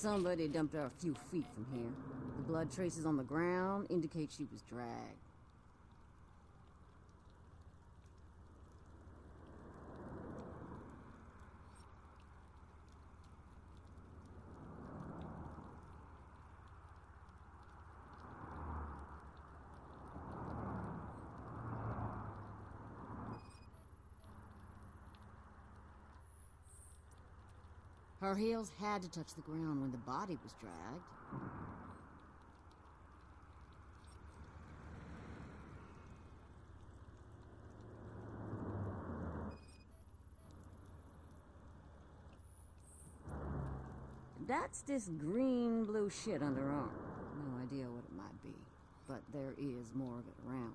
Somebody dumped her a few feet from here. The blood traces on the ground indicate she was dragged. Her heels had to touch the ground when the body was dragged. That's this green-blue shit under her arm. No idea what it might be, but there is more of it around.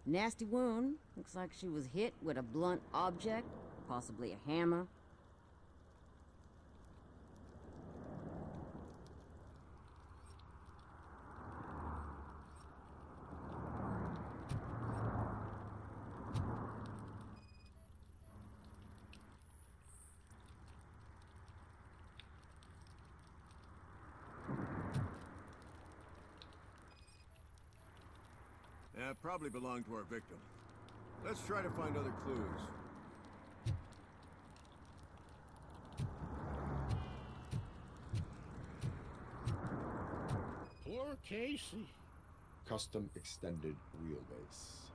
Nasty wound. Looks like she was hit with a blunt object, possibly a hammer. Yeah, probably belonged to our victim. Let's try to find other clues. Poor Casey. Custom extended wheelbase.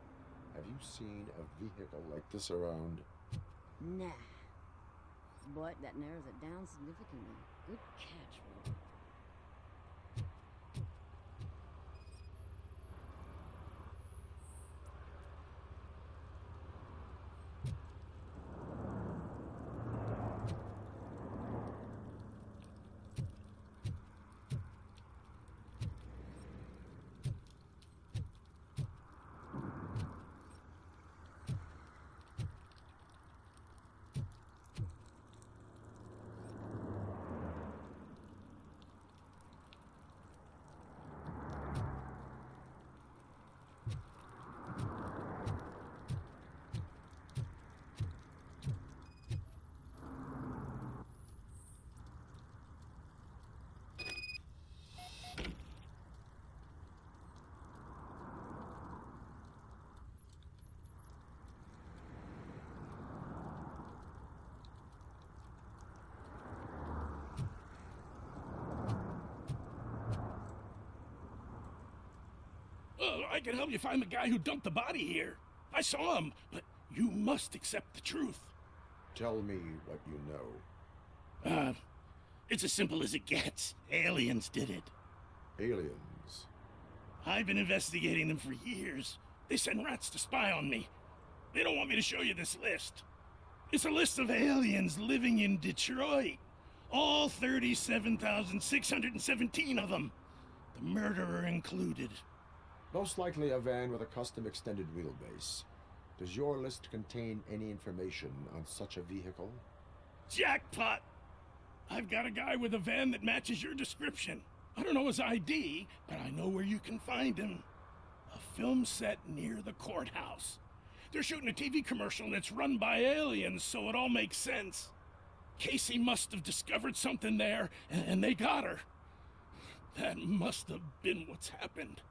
Have you seen a vehicle like this around? Nah. But that narrows it down significantly. Good catch, Robo. I can help you find the guy who dumped the body here. I saw him, but you must accept the truth. Tell me what you know. It's as simple as it gets. Aliens did it. Aliens? I've been investigating them for years. They send rats to spy on me. They don't want me to show you this list. It's a list of aliens living in Detroit. All 37,617 of them. The murderer included. Most likely a van with a custom extended wheelbase. Does your list contain any information on such a vehicle? Jackpot! I've got a guy with a van that matches your description. I don't know his ID, but I know where you can find him. A film set near the courthouse. They're shooting a TV commercial that's run by aliens, so it all makes sense. Casey must have discovered something there, and they got her. That must have been what's happened.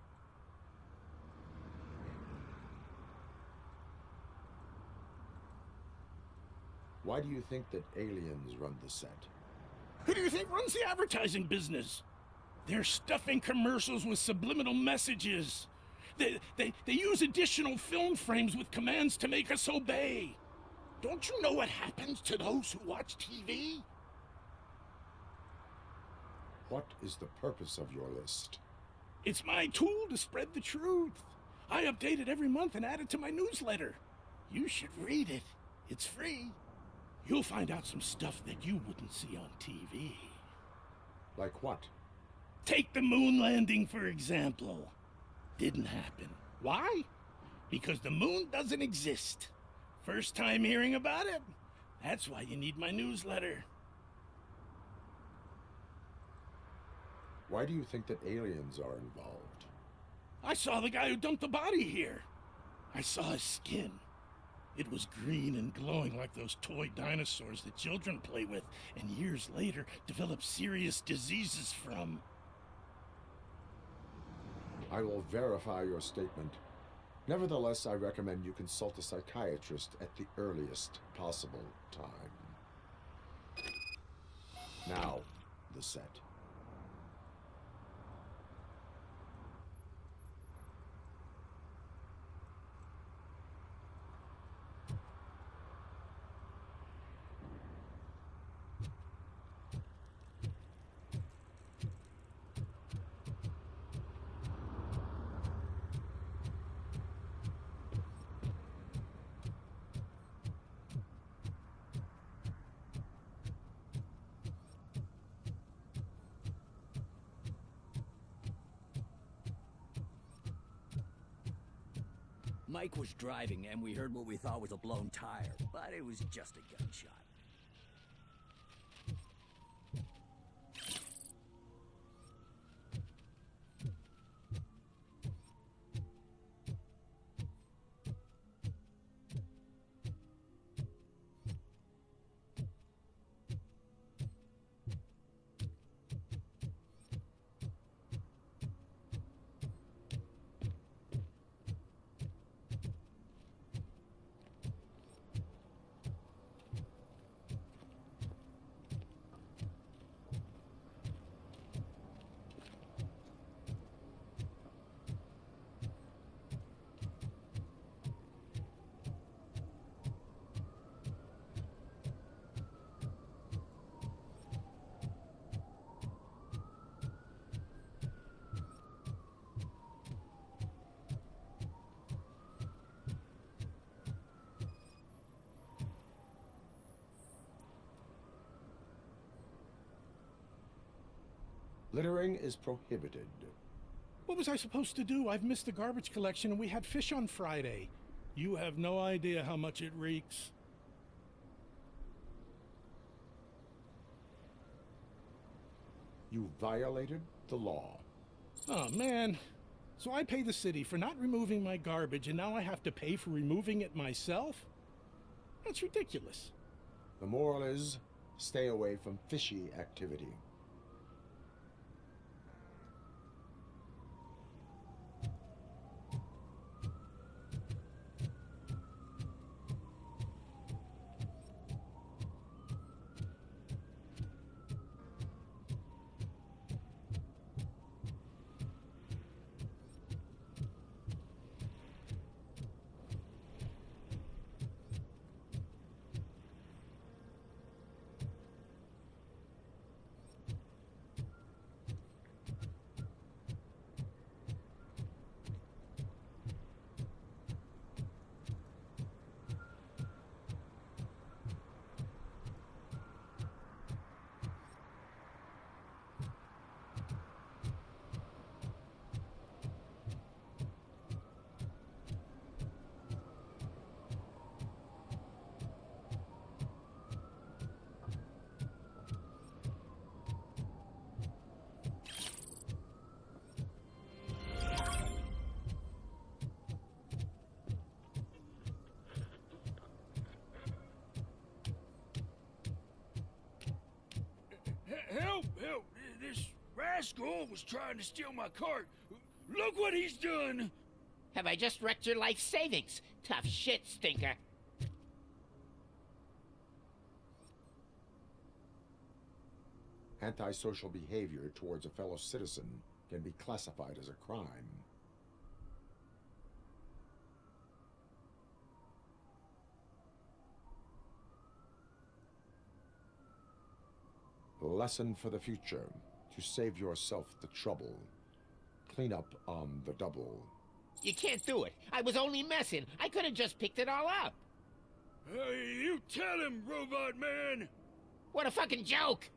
Why do you think that aliens run the set? Who do you think runs the advertising business? They're stuffing commercials with subliminal messages. They use additional film frames with commands to make us obey. Don't you know what happens to those who watch TV? What is the purpose of your list? It's my tool to spread the truth. I update it every month and add it to my newsletter. You should read it. It's free. You'll find out some stuff that you wouldn't see on TV. Like what? Take the moon landing, for example. Didn't happen. Why? Because the moon doesn't exist. First time hearing about it? That's why you need my newsletter. Why do you think that aliens are involved? I saw the guy who dumped the body here. I saw his skin. It was green and glowing like those toy dinosaurs that children play with and years later develop serious diseases from. I will verify your statement. Nevertheless, I recommend you consult a psychiatrist at the earliest possible time. Now, the set. Mike was driving, and we heard what we thought was a blown tire, but it was just a gunshot. Littering is prohibited. What was I supposed to do? I've missed the garbage collection and we had fish on Friday. You have no idea how much it reeks. You violated the law. Oh, man. So I pay the city for not removing my garbage, and now I have to pay for removing it myself? That's ridiculous. The moral is, stay away from fishy activity. Help! Help! This rascal was trying to steal my cart. Look what he's done! Have I just wrecked your life savings? Tough shit, stinker. Antisocial behavior towards a fellow citizen can be classified as a crime. Lesson for the future. To save yourself the trouble. Clean up on the double. You can't do it. I was only messing. I could have just picked it all up. Hey, you tell him, Robot Man! What a fucking joke!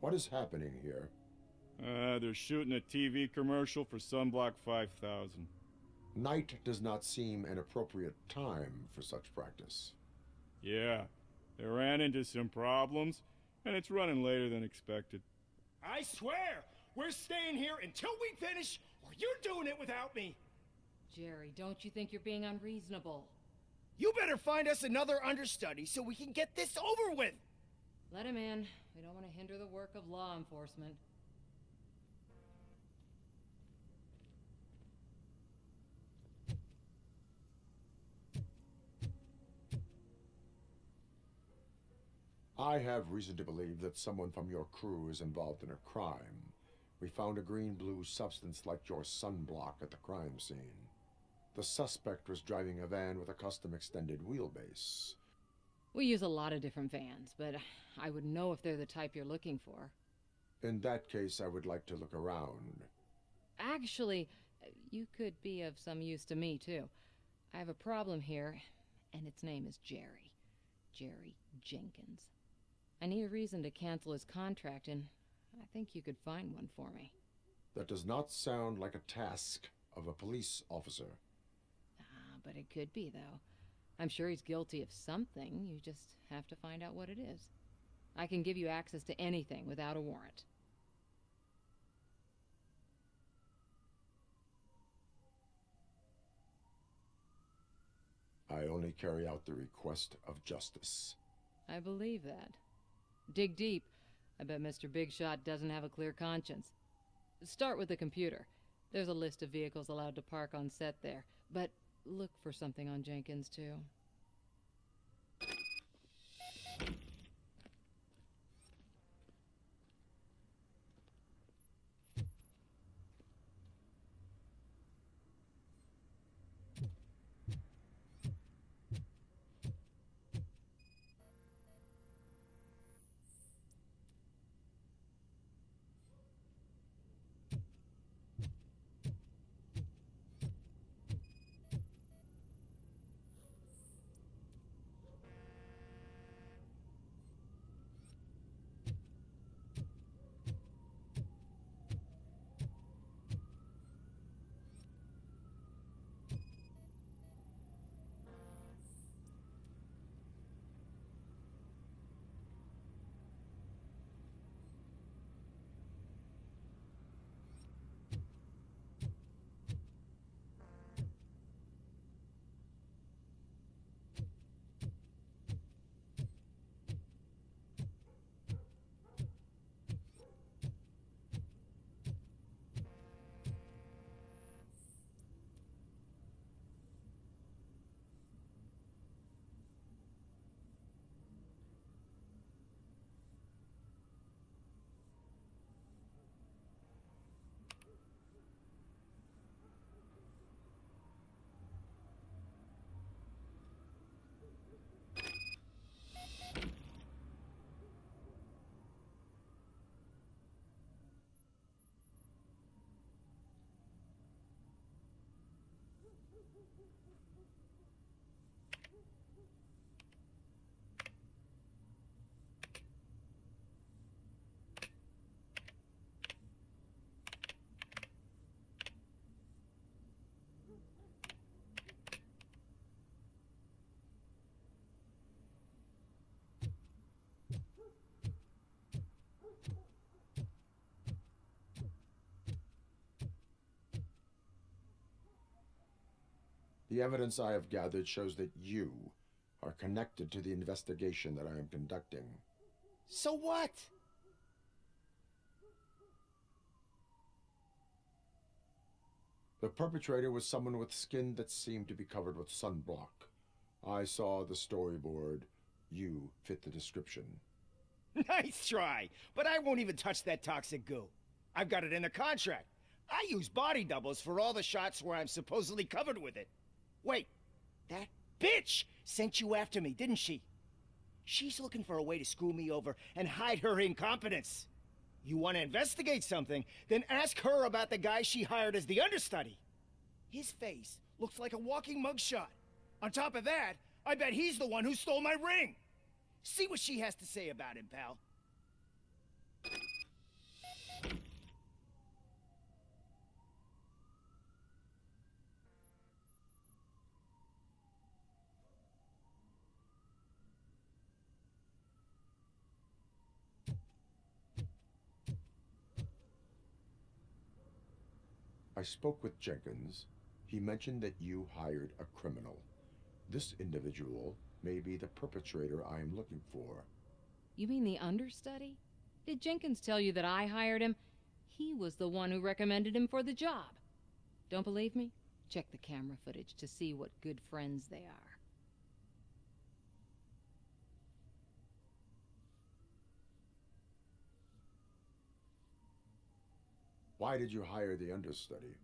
What is happening here? They're shooting a TV commercial for Sunblock 5000. Night does not seem an appropriate time for such practice. Yeah, they ran into some problems, and it's running later than expected. I swear, we're staying here until we finish, or you're doing it without me. Jerry, don't you think you're being unreasonable? You better find us another understudy so we can get this over with. Let him in. We don't want to hinder the work of law enforcement. I have reason to believe that someone from your crew is involved in a crime. We found a green-blue substance like your sunblock at the crime scene. The suspect was driving a van with a custom extended wheelbase. We use a lot of different vans, but I wouldn't know if they're the type you're looking for. In that case, I would like to look around. Actually, you could be of some use to me, too. I have a problem here, and its name is Jerry. Jerry Jenkins. I need a reason to cancel his contract, and I think you could find one for me. That does not sound like a task of a police officer. But it could be, though. I'm sure he's guilty of something. You just have to find out what it is. I can give you access to anything without a warrant. I only carry out the request of justice. I believe that. Dig deep. I bet Mr. Big Shot doesn't have a clear conscience. Start with the computer. There's a list of vehicles allowed to park on set there, but look for something on Jenkins, too. The evidence I have gathered shows that you are connected to the investigation that I am conducting. So what? The perpetrator was someone with skin that seemed to be covered with sunblock. I saw the storyboard. You fit the description. Nice try, but I won't even touch that toxic goo. I've got it in the contract. I use body doubles for all the shots where I'm supposedly covered with it. Wait, that bitch sent you after me, didn't she? She's looking for a way to screw me over and hide her incompetence. You want to investigate something, then ask her about the guy she hired as the understudy. His face looks like a walking mugshot. On top of that, I bet he's the one who stole my ring. See what she has to say about him, pal. I spoke with Jenkins. He mentioned that you hired a criminal. This individual may be the perpetrator I am looking for. You mean the understudy? Did Jenkins tell you that I hired him? He was the one who recommended him for the job. Don't believe me? Check the camera footage to see what good friends they are. Why did you hire the understudy?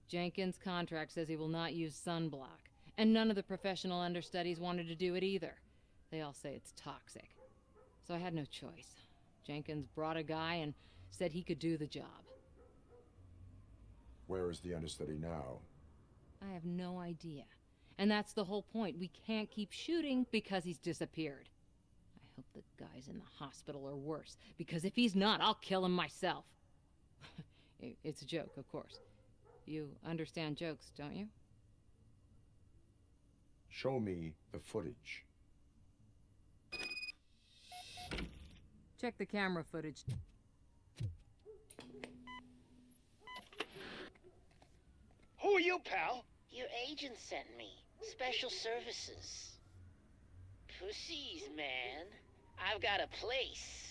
Jenkins' contract says he will not use sunblock, and none of the professional understudies wanted to do it either. They all say it's toxic. So I had no choice. Jenkins brought a guy and said he could do the job. Where is the understudy now? I have no idea. And that's the whole point. We can't keep shooting because he's disappeared. I hope the guy's in the hospital or worse, because if he's not, I'll kill him myself. It's a joke, of course. You understand jokes, don't you? Show me the footage. Check the camera footage. Who are you, pal? Your agent sent me. Special services. Pussies, man. I've got a place.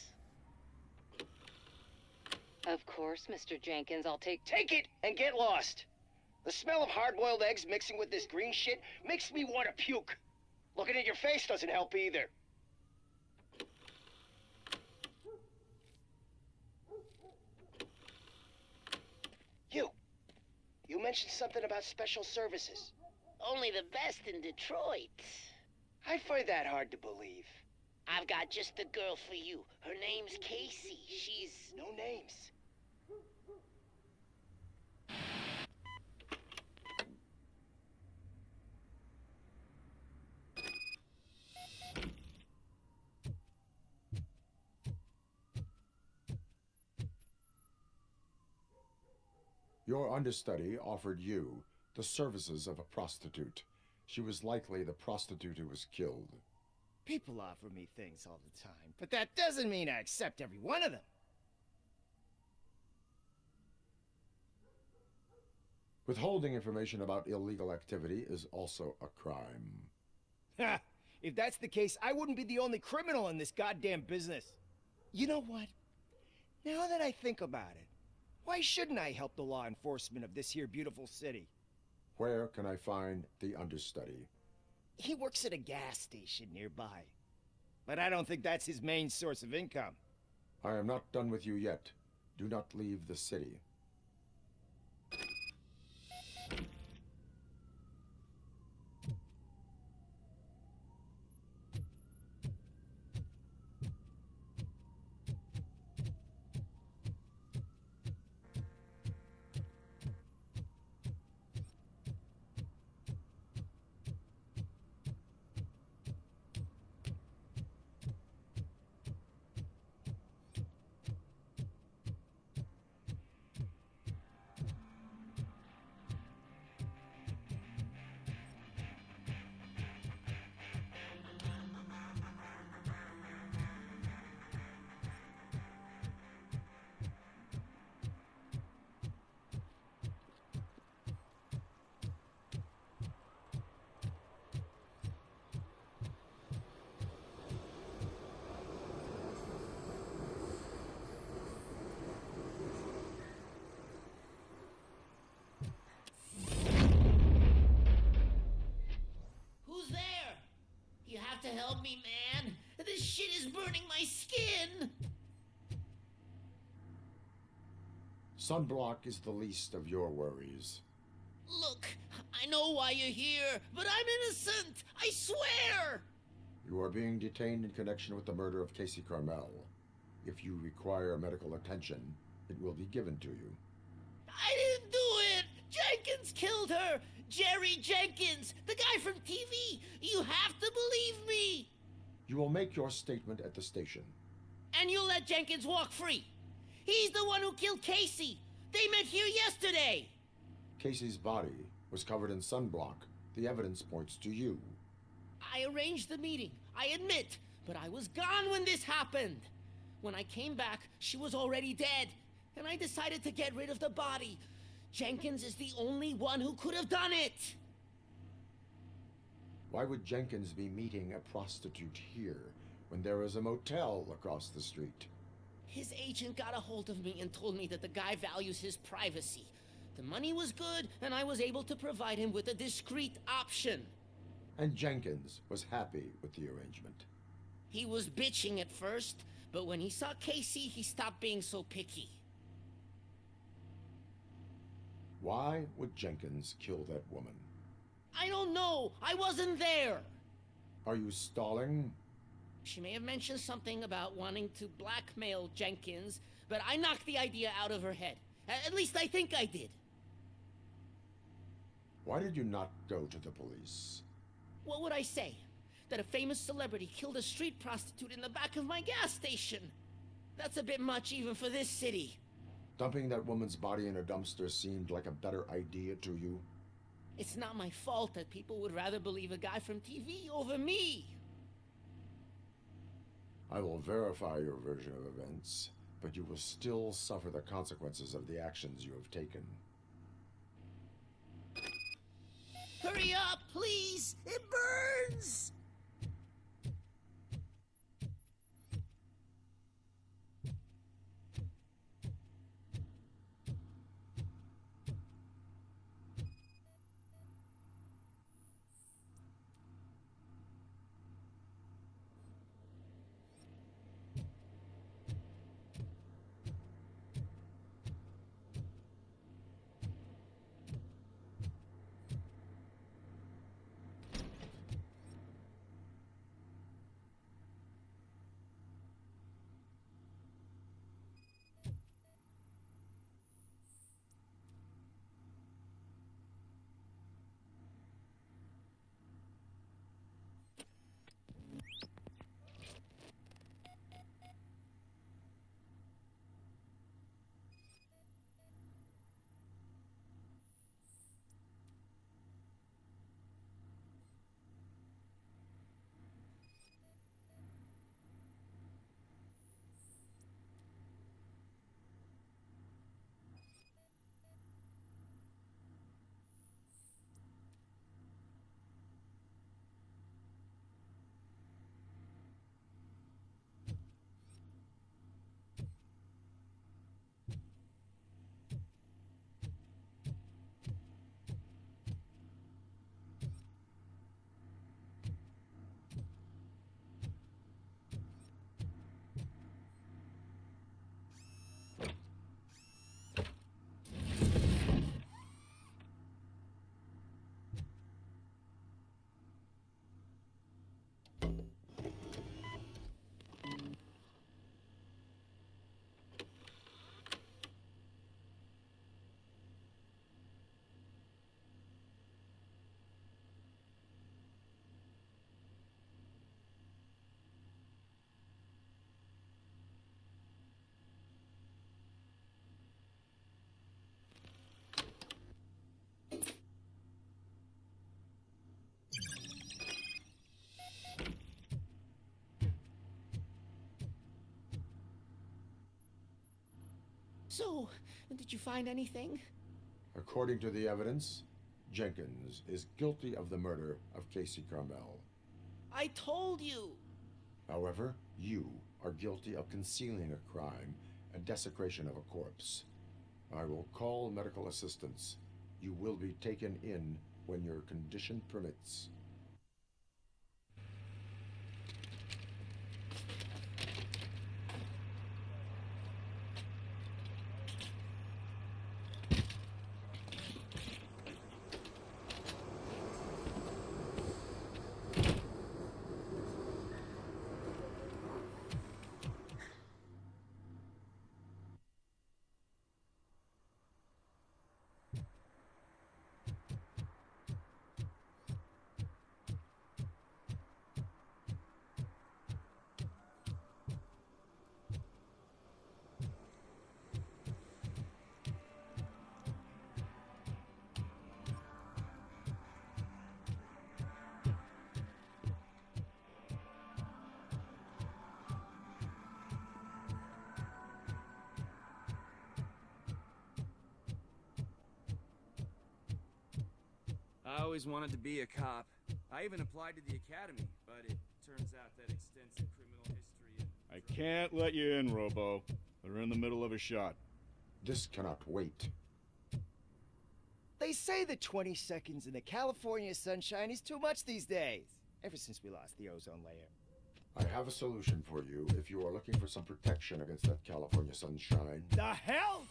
Of course, Mr. Jenkins, I'll take Take it and get lost. The smell of hard-boiled eggs mixing with this green shit makes me want to puke. Looking at your face doesn't help either. You mentioned something about special services. Only the best in Detroit. I find that hard to believe. I've got just the girl for you. Her name's Casey. She's... No names. Your understudy offered you the services of a prostitute. She was likely the prostitute who was killed. People offer me things all the time, but that doesn't mean I accept every one of them. Withholding information about illegal activity is also a crime. Ha! If that's the case, I wouldn't be the only criminal in this goddamn business. You know what? Now that I think about it, why shouldn't I help the law enforcement of this here beautiful city? Where can I find the understudy? He works at a gas station nearby. But I don't think that's his main source of income. I am not done with you yet. Do not leave the city. have to help me, man. This shit is burning my skin. Sunblock is the least of your worries. Look, I know why you're here, but I'm innocent. I swear. You are being detained in connection with the murder of Casey Carmel. If you require medical attention, it will be given to you. I didn't do it. Jenkins killed her. Jerry Jenkins, the guy from TV. You have to believe me. You will make your statement at the station. And you'll let Jenkins walk free. He's the one who killed Casey. They met here yesterday. Casey's body was covered in sunblock. The evidence points to you. I arranged the meeting, I admit, but I was gone when this happened. When I came back, she was already dead, and I decided to get rid of the body. Jenkins is the only one who could have done it. Why would Jenkins be meeting a prostitute here when there is a motel across the street? His agent got a hold of me and told me that the guy values his privacy. The money was good, and I was able to provide him with a discreet option. And Jenkins was happy with the arrangement. He was bitching at first, but when he saw Casey, he stopped being so picky. Why would Jenkins kill that woman? I don't know. I wasn't there. Are you stalling? She may have mentioned something about wanting to blackmail Jenkins, but I knocked the idea out of her head. At least I think I did. Why did you not go to the police? What would I say? That a famous celebrity killed a street prostitute in the back of my gas station? That's a bit much even for this city. Dumping that woman's body in a dumpster seemed like a better idea to you? It's not my fault that people would rather believe a guy from TV over me. I will verify your version of events, but you will still suffer the consequences of the actions you have taken. Hurry up, please! It burns! So, did you find anything? According to the evidence, Jenkins is guilty of the murder of Casey Carmel. I told you! However, you are guilty of concealing a crime and desecration of a corpse. I will call medical assistance. You will be taken in when your condition permits. I always wanted to be a cop. I even applied to the academy, but it turns out that extensive criminal history and... I can't let you in, Robo. They're in the middle of a shot. This cannot wait. They say the 20 seconds in the California sunshine is too much these days. Ever since we lost the ozone layer. I have a solution for you if you are looking for some protection against that California sunshine. The hell?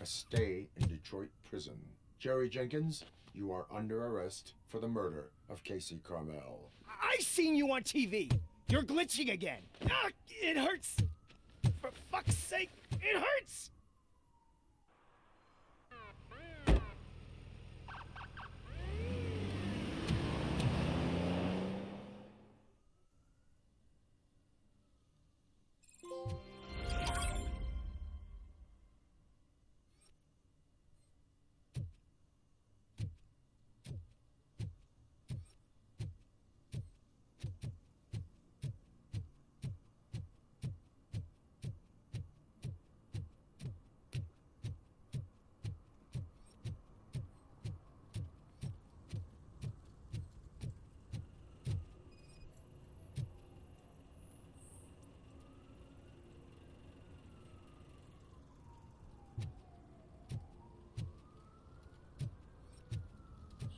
A stay in Detroit prison. Jerry Jenkins, you are under arrest for the murder of Casey Carmel. I seen you on TV. You're glitching again. Ah, it hurts. For fuck's sake, it hurts.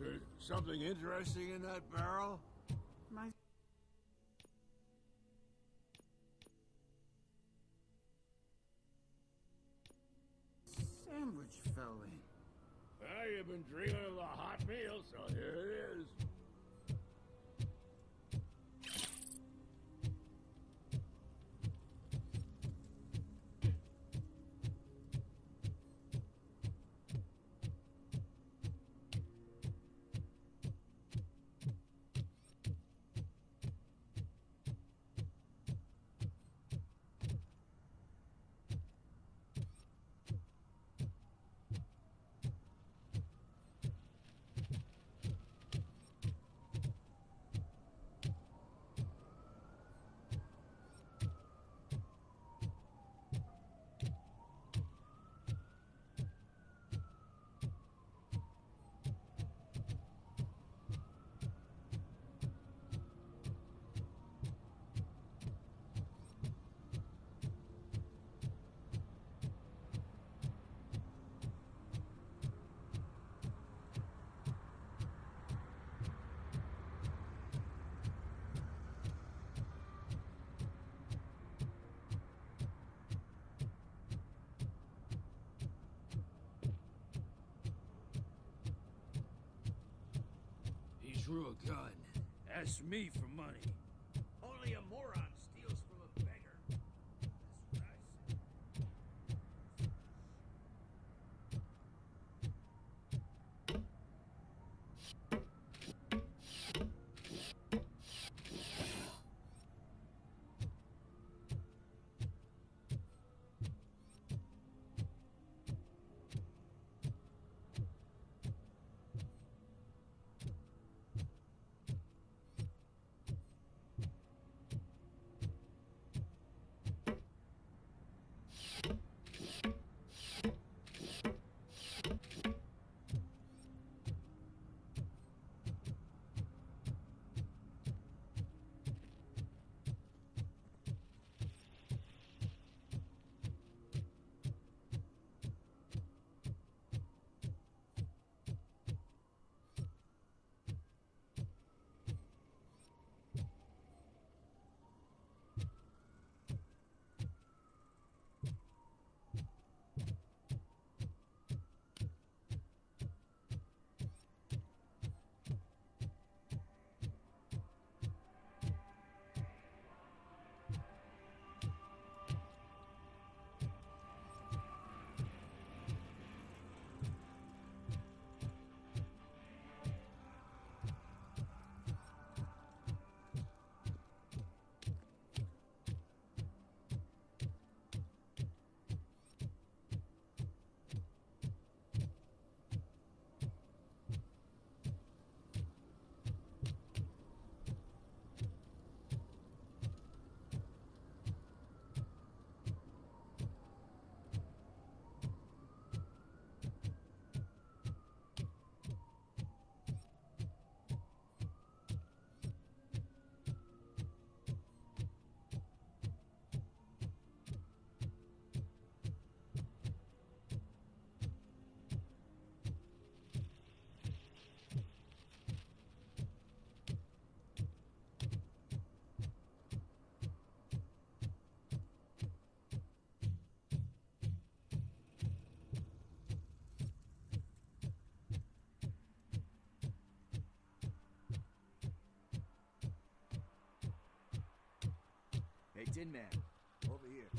Is there something interesting in that barrel? My sandwich fell in. Well, you've been dreaming of a hot meal, so here it is. He drew a gun. Asked me for money. Only a moron steals from a beggar. That's what I said. Hey, Tin Man, over here.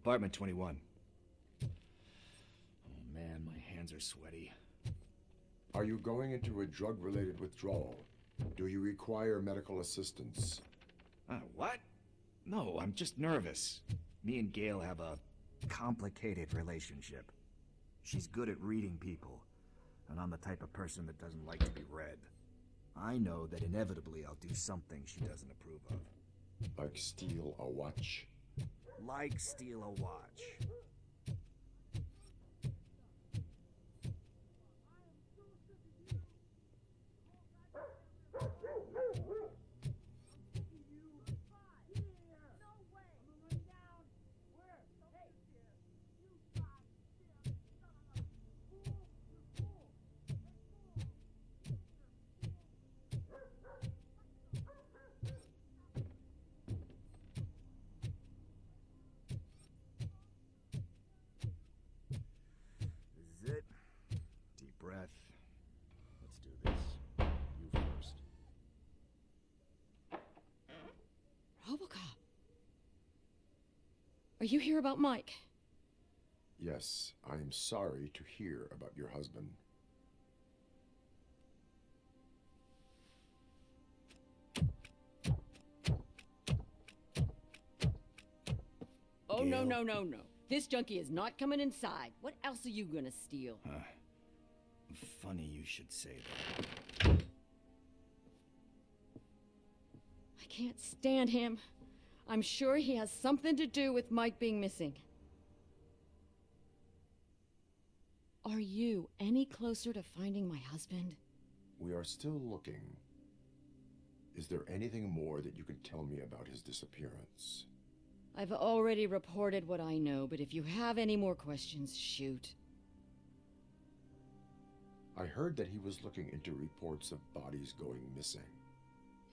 Apartment 21. Oh man, my hands are sweaty. Are you going into a drug-related withdrawal? Do you require medical assistance? What? No, I'm just nervous. Me and Gail have a complicated relationship. She's good at reading people, and I'm the type of person that doesn't like to be read. I know that inevitably I'll do something she doesn't approve of. Like steal a watch? Like steal a watch. Let's do this. You first. RoboCop. Are you here about Mike? Yes, I am sorry to hear about your husband. Oh, no, no, no, no. This junkie is not coming inside. What else are you gonna steal? Funny you should say that. I can't stand him. I'm sure he has something to do with Mike being missing. Are you any closer to finding my husband? We are still looking. Is there anything more that you can tell me about his disappearance? I've already reported what I know, but if you have any more questions, shoot. I heard that he was looking into reports of bodies going missing.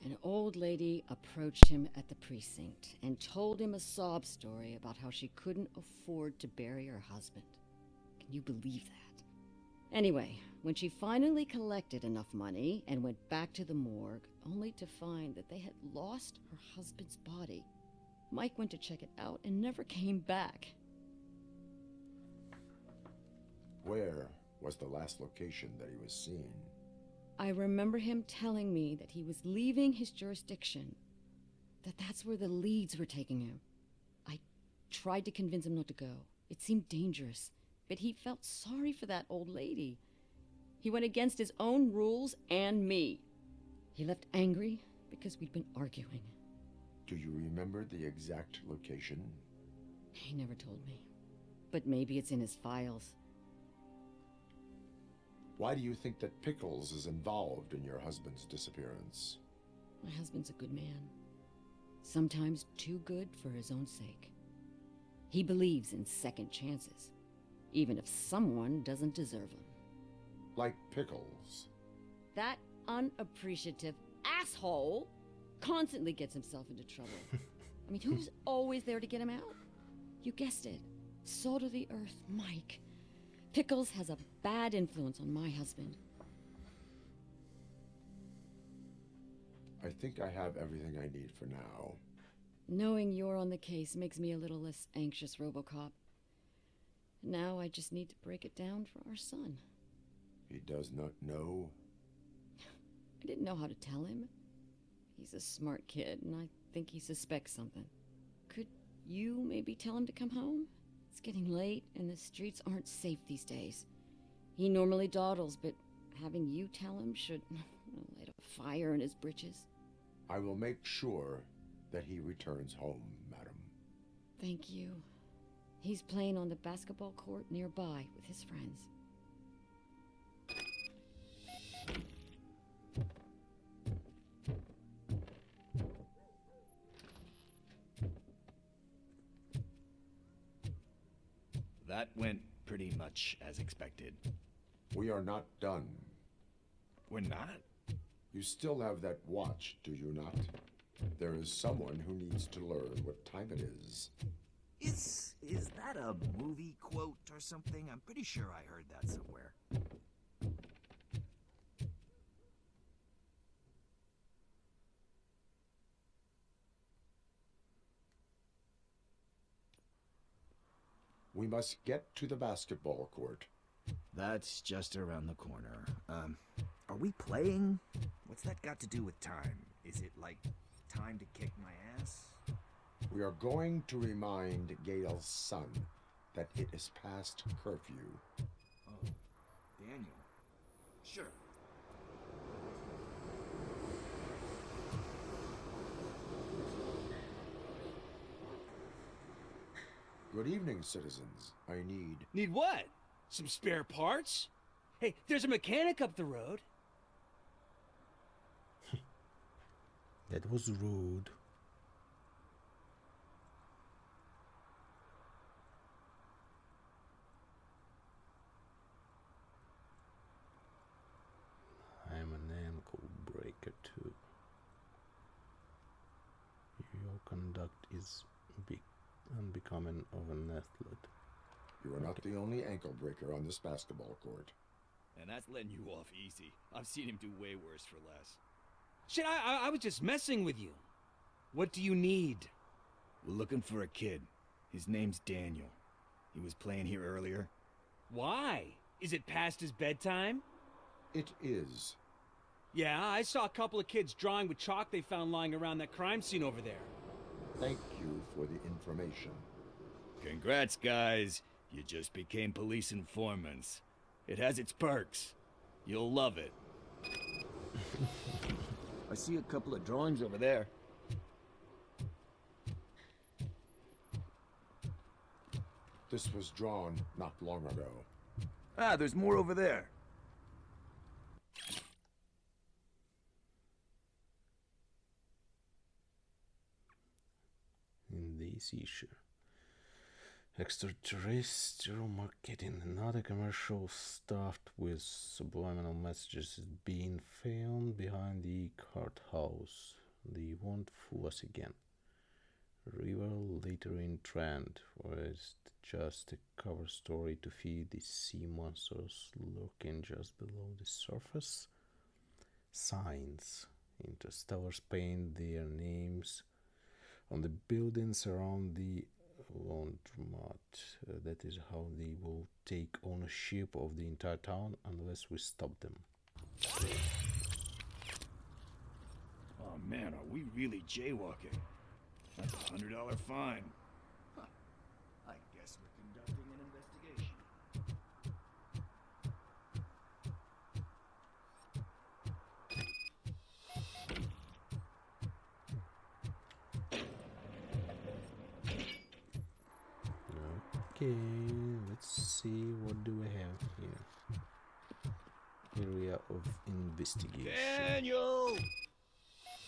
An old lady approached him at the precinct and told him a sob story about how she couldn't afford to bury her husband. Can you believe that? Anyway, when she finally collected enough money and went back to the morgue, only to find that they had lost her husband's body, Mike went to check it out and never came back. Where was the last location that he was seen? I remember him telling me that he was leaving his jurisdiction, that's where the leads were taking him. I tried to convince him not to go. It seemed dangerous, but he felt sorry for that old lady. He went against his own rules and me. He left angry because we'd been arguing. Do you remember the exact location? He never told me, but maybe it's in his files. Why do you think that Pickles is involved in your husband's disappearance? My husband's a good man. Sometimes too good for his own sake. He believes in second chances, even if someone doesn't deserve them. Like Pickles. That unappreciative asshole constantly gets himself into trouble. I mean, who's always there to get him out? You guessed it. Salt of the earth, Mike. Pickles has a bad influence on my husband. I think I have everything I need for now. Knowing you're on the case makes me a little less anxious, RoboCop. Now I just need to break it down for our son. He does not know? I didn't know how to tell him. He's a smart kid, and I think he suspects something. Could you maybe tell him to come home? It's getting late, and the streets aren't safe these days. He normally dawdles, but having you tell him should light a fire in his britches. I will make sure that he returns home, madam. Thank you. He's playing on the basketball court nearby with his friends. That went pretty much as expected. We are not done. We're not? You still have that watch, do you not? There is someone who needs to learn what time it is. Is that a movie quote or something? I'm pretty sure I heard that somewhere. We must get to the basketball court. That's just around the corner. Are we playing? What's that got to do with time? Is it like time to kick my ass? We are going to remind Gale's son that it is past curfew. Oh, Daniel. Sure. Good evening, citizens. I need... Need what? Some spare parts? Hey, there's a mechanic up the road. That was rude. I'm an ankle breaker too. Your conduct is unbecoming of an athlete. You are not the only ankle breaker on this basketball court. And that's letting you off easy. I've seen him do way worse for less. Shit, I was just messing with you. What do you need? We're looking for a kid. His name's Daniel. He was playing here earlier. Why? Is it past his bedtime? It is. Yeah, I saw a couple of kids drawing with chalk they found lying around that crime scene over there. Thank you for the information. Congrats, guys. You just became police informants. It has its perks. You'll love it. I see a couple of drawings over there. This was drawn not long ago. Ah, there's more over there. In this issue, extraterrestrial marketing and other commercial stuffed with subliminal messages is being found behind the courthouse. They won't fool us again. River later in trend, or is it just a cover story to feed the sea monsters lurking just below the surface? Signs. Interstellars paint their names on the buildings around the laundromat. That is how they will take ownership of the entire town unless we stop them. Oh man, are we really jaywalking? That's a $100 fine. Huh. I guess we're conducting an investigation. Okay, let's see, what do we have here? Area of investigation. Daniel!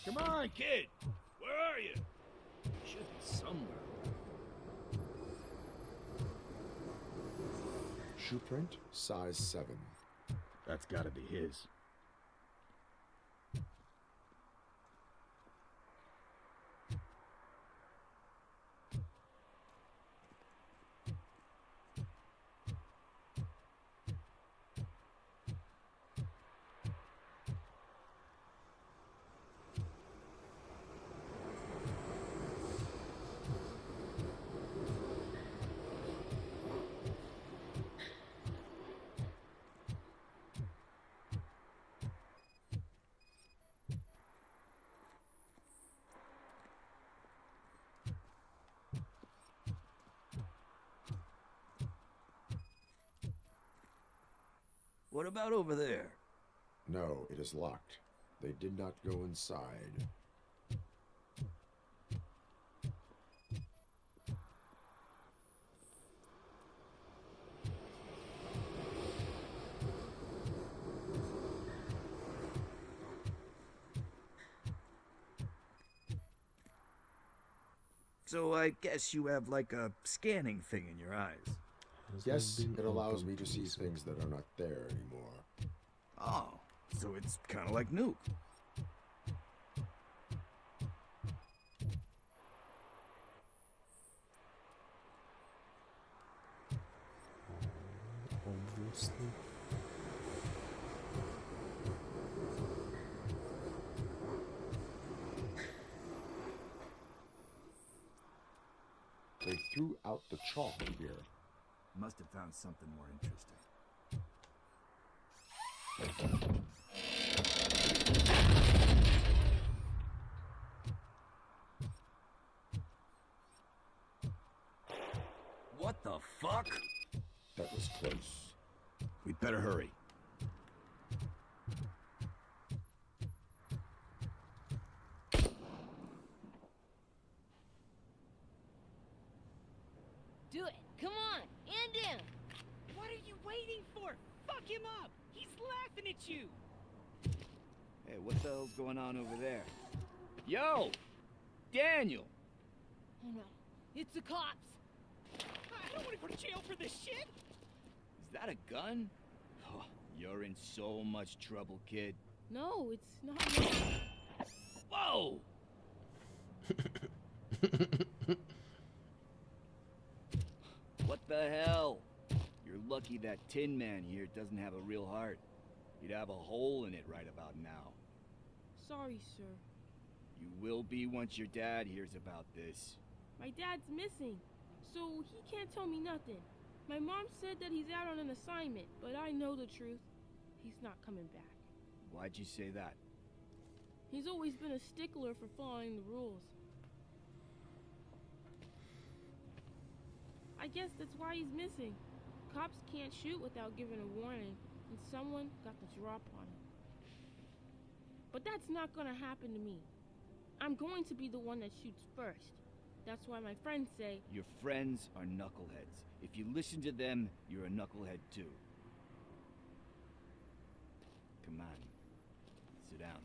Come on, kid! Where are you? Should be somewhere. Shoe print, size 7. That's gotta be his. What about over there? No, it is locked. They did not go inside. So I guess you have like a scanning thing in your eyes. Yes, it allows me to see things that are not there anymore. Oh, so it's kind of like Nuke. Obviously. They threw out the chalk here. Must have found something more interesting. What the fuck? That was close. We'd better hurry. Do it! Come on! End him! What are you waiting for? Fuck him up! He's laughing at you! Hey, what the hell's going on over there? Yo! Daniel! Oh no, it's the cops! I don't want to go to jail for this shit! Is that a gun? Oh, you're in so much trouble, kid. No, it's not. Whoa! What the hell? You're lucky that Tin Man here doesn't have a real heart. He'd have a hole in it right about now. Sorry, sir. You will be once your dad hears about this. My dad's missing, so he can't tell me nothing. My mom said that he's out on an assignment, but I know the truth. He's not coming back. Why'd you say that? He's always been a stickler for following the rules. I guess that's why he's missing. Cops can't shoot without giving a warning, and someone got the drop on him. But that's not gonna happen to me. I'm going to be the one that shoots first. That's why my friends say... Your friends are knuckleheads. If you listen to them, you're a knucklehead too. Come on. Sit down.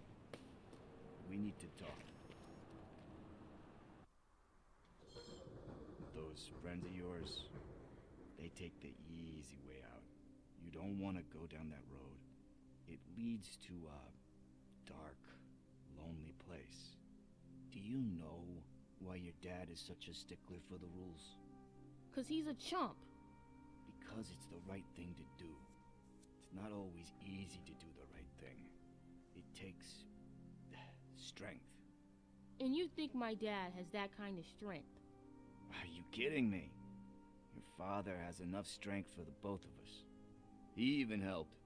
We need to talk. Those friends of yours, they take the easy way out. You don't want to go down that road. It leads to a dark, lonely place. Do you know why your dad is such a stickler for the rules? 'Cause he's a chump. Because it's the right thing to do. It's not always easy to do the right thing. It takes strength. And you think my dad has that kind of strength? Are you kidding me? Your father has enough strength for the both of us. He even helped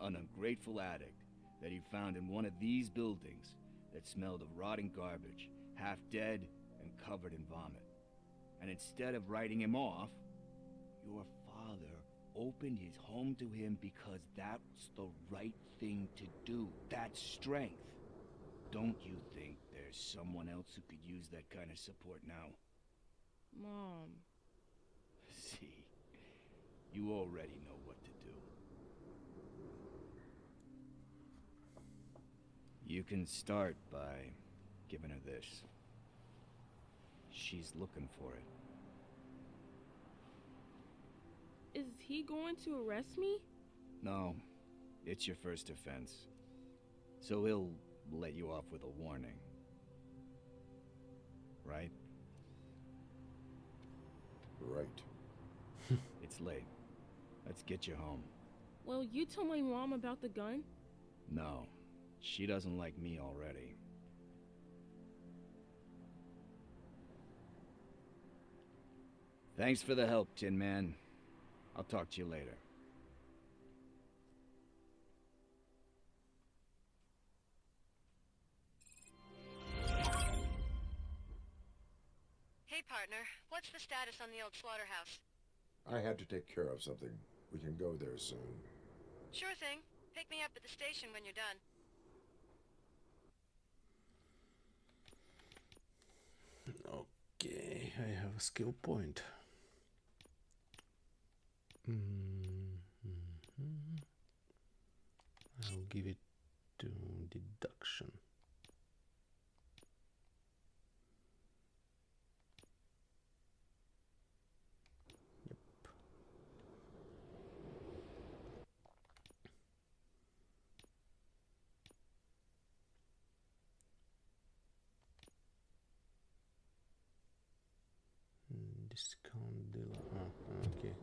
an ungrateful addict that he found in one of these buildings that smelled of rotting garbage, half dead and covered in vomit. And instead of writing him off, your father opened his home to him because that's the right thing to do. That's strength. Don't you think there's someone else who could use that kind of support now? Mom. See, you already know what to do. You can start by giving her this. She's looking for it. Is he going to arrest me? No, it's your first offense. So he'll let you off with a warning. Right? Right. It's late. Let's get you home. Well, you told my mom about the gun? No, she doesn't like me already. Thanks for the help, Tin Man. I'll talk to you later. Hey, partner. What's the status on the old slaughterhouse? I had to take care of something. We can go there soon. Sure thing. Pick me up at the station when you're done. Okay, I have a skill point. I'll give it to deduction. Discount deal. Okay.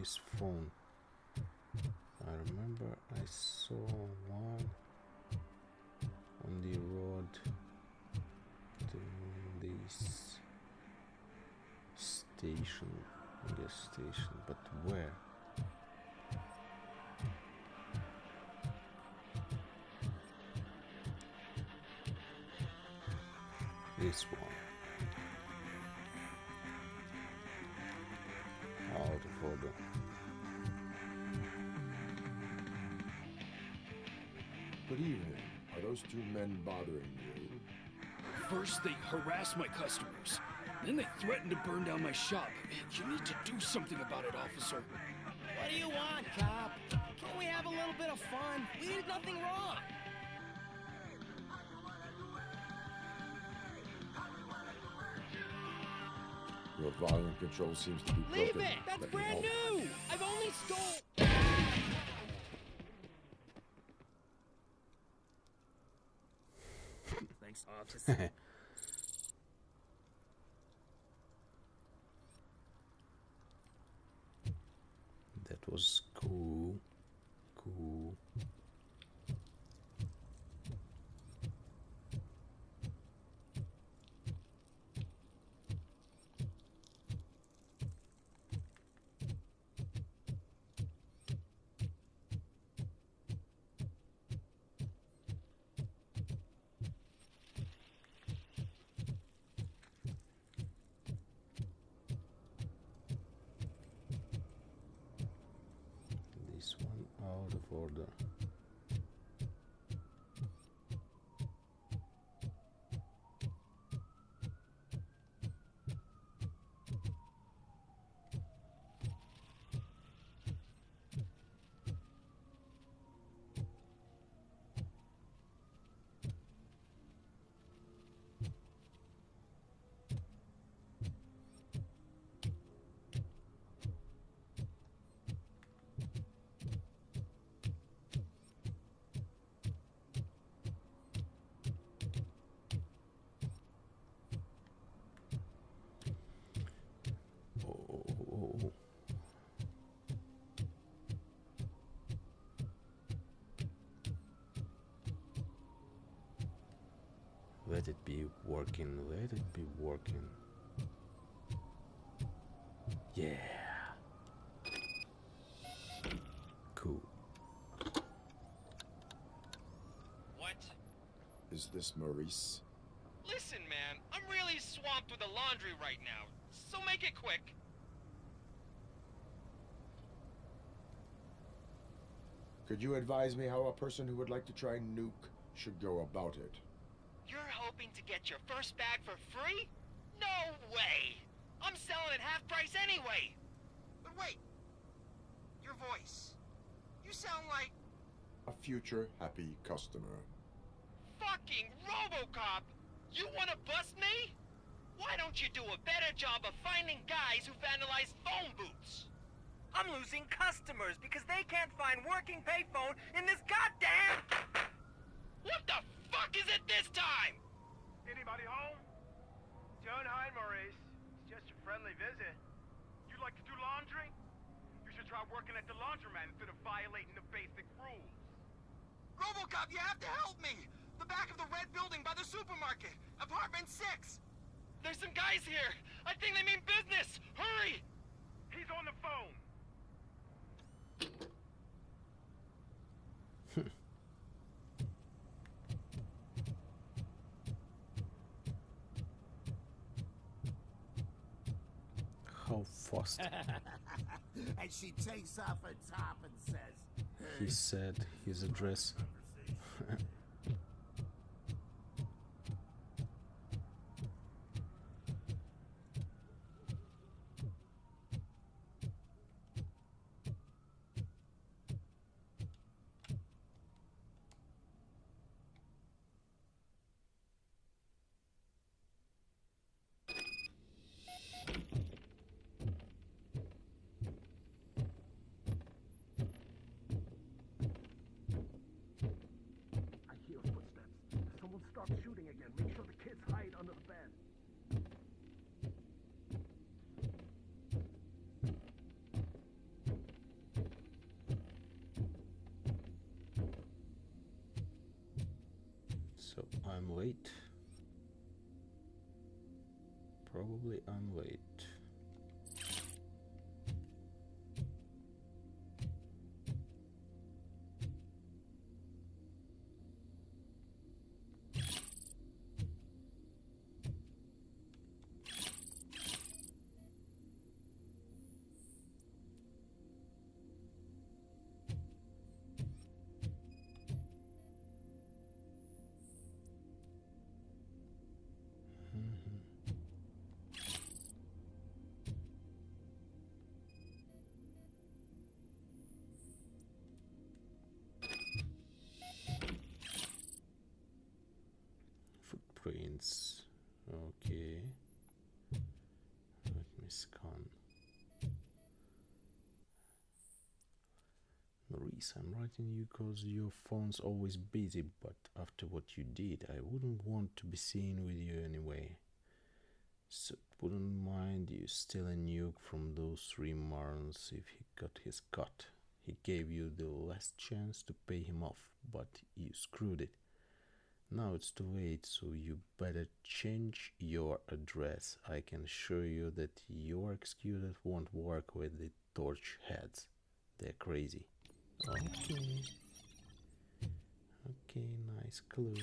this phone. I remember I saw one on the road to this station, gas station, but where? This one. Out of order. Good evening. Are those two men bothering you? First, they harass my customers. Then they threaten to burn down my shop. You need to do something about it, officer. What do you want, cop? Can't we have a little bit of fun? We did nothing wrong. Your volume control seems to be broken. Leave it! That's Let me brand help. new! I've only stole... Thanks, officer. That was cool. Cool. This one out of order. Oh. Let it be working, let it be working. Yeah. Cool. What? Is this Maurice? Listen, man, I'm really swamped with the laundry right now, so make it quick. Could you advise me how a person who would like to try nuke should go about it? You're hoping to get your first bag for free? No way! I'm selling at half price anyway! But wait! Your voice. You sound like... A future happy customer. Fucking RoboCop! You wanna bust me? Why don't you do a better job of finding guys who vandalize phone booths? I'm losing customers because they can't find working payphone in this goddamn... What the fuck is it this time? Anybody home? Don't hide, Maurice. It's just a friendly visit. You like to do laundry? You should try working at the laundromat instead of violating the basic rules. RoboCop, you have to help me! The back of the red building by the supermarket. Apartment 6. There's some guys here. I think they mean business. Hurry! He's on the phone. How fast? And she takes off her top and says, He said his address. So I'm late. Probably I'm late. Footprints. Okay. Let me scan. Maurice, I'm writing you cause your phone's always busy, but after what you did, I wouldn't want to be seen with you anyway. So wouldn't mind you stealing Nuke from those 3 Marons if he got his cut. He gave you the last chance to pay him off, but you screwed it. Now it's too late, so you better change your address. I can assure you that your excuses won't work with the torch heads. They're crazy. Okay. Okay, nice clue.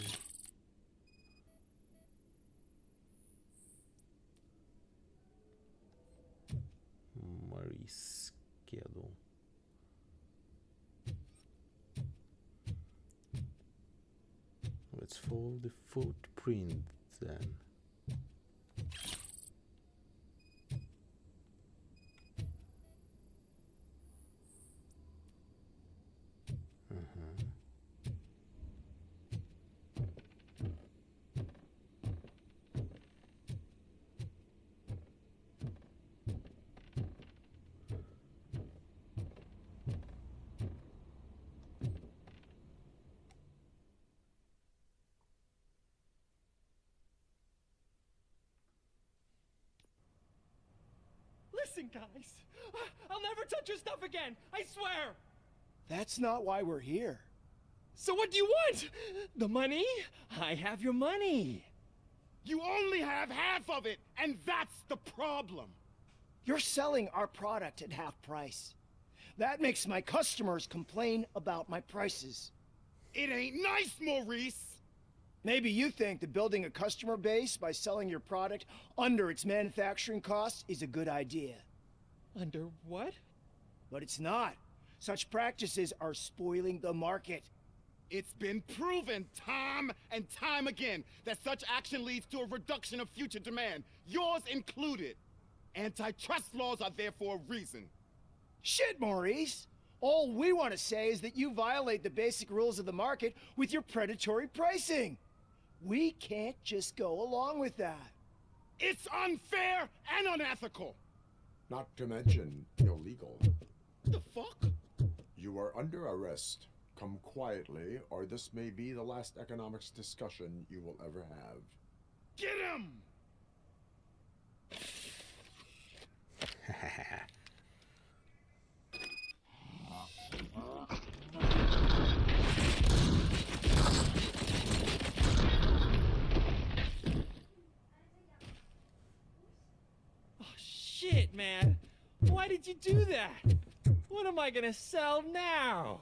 Maurice schedule. Let's follow the footprint then. Listen, guys. I'll never touch your stuff again. I swear. That's not why we're here. So what do you want? The money? I have your money. You only have half of it, and that's the problem. You're selling our product at half price. That makes my customers complain about my prices. It ain't nice, Maurice! Maybe you think that building a customer base by selling your product under its manufacturing costs is a good idea. Under what? But it's not. Such practices are spoiling the market. It's been proven time and time again that such action leads to a reduction of future demand, yours included. Antitrust laws are there for a reason. Shit, Maurice! All we want to say is that you violate the basic rules of the market with your predatory pricing. We can't just go along with that. It's unfair and unethical. Not to mention illegal. The fuck? You are under arrest. Come quietly, or this may be the last economics discussion you will ever have. Get him! Oh, shit, man. Why did you do that? What am I gonna sell now?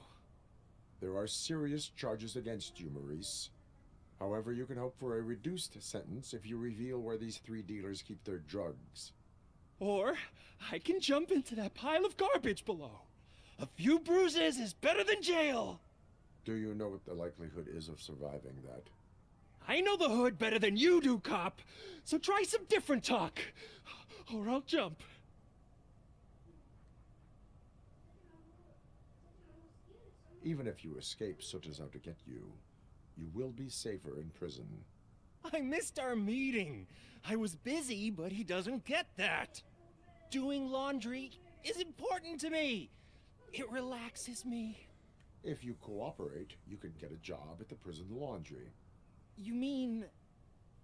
There are serious charges against you, Maurice. However, you can hope for a reduced sentence if you reveal where these 3 dealers keep their drugs. Or I can jump into that pile of garbage below. A few bruises is better than jail. Do you know what the likelihood is of surviving that? I know the hood better than you do, cop. So try some different talk, or I'll jump. Even if you escape Soot is out to get you, you will be safer in prison. I missed our meeting. I was busy, but he doesn't get that. Doing laundry is important to me. It relaxes me. If you cooperate, you can get a job at the prison laundry. You mean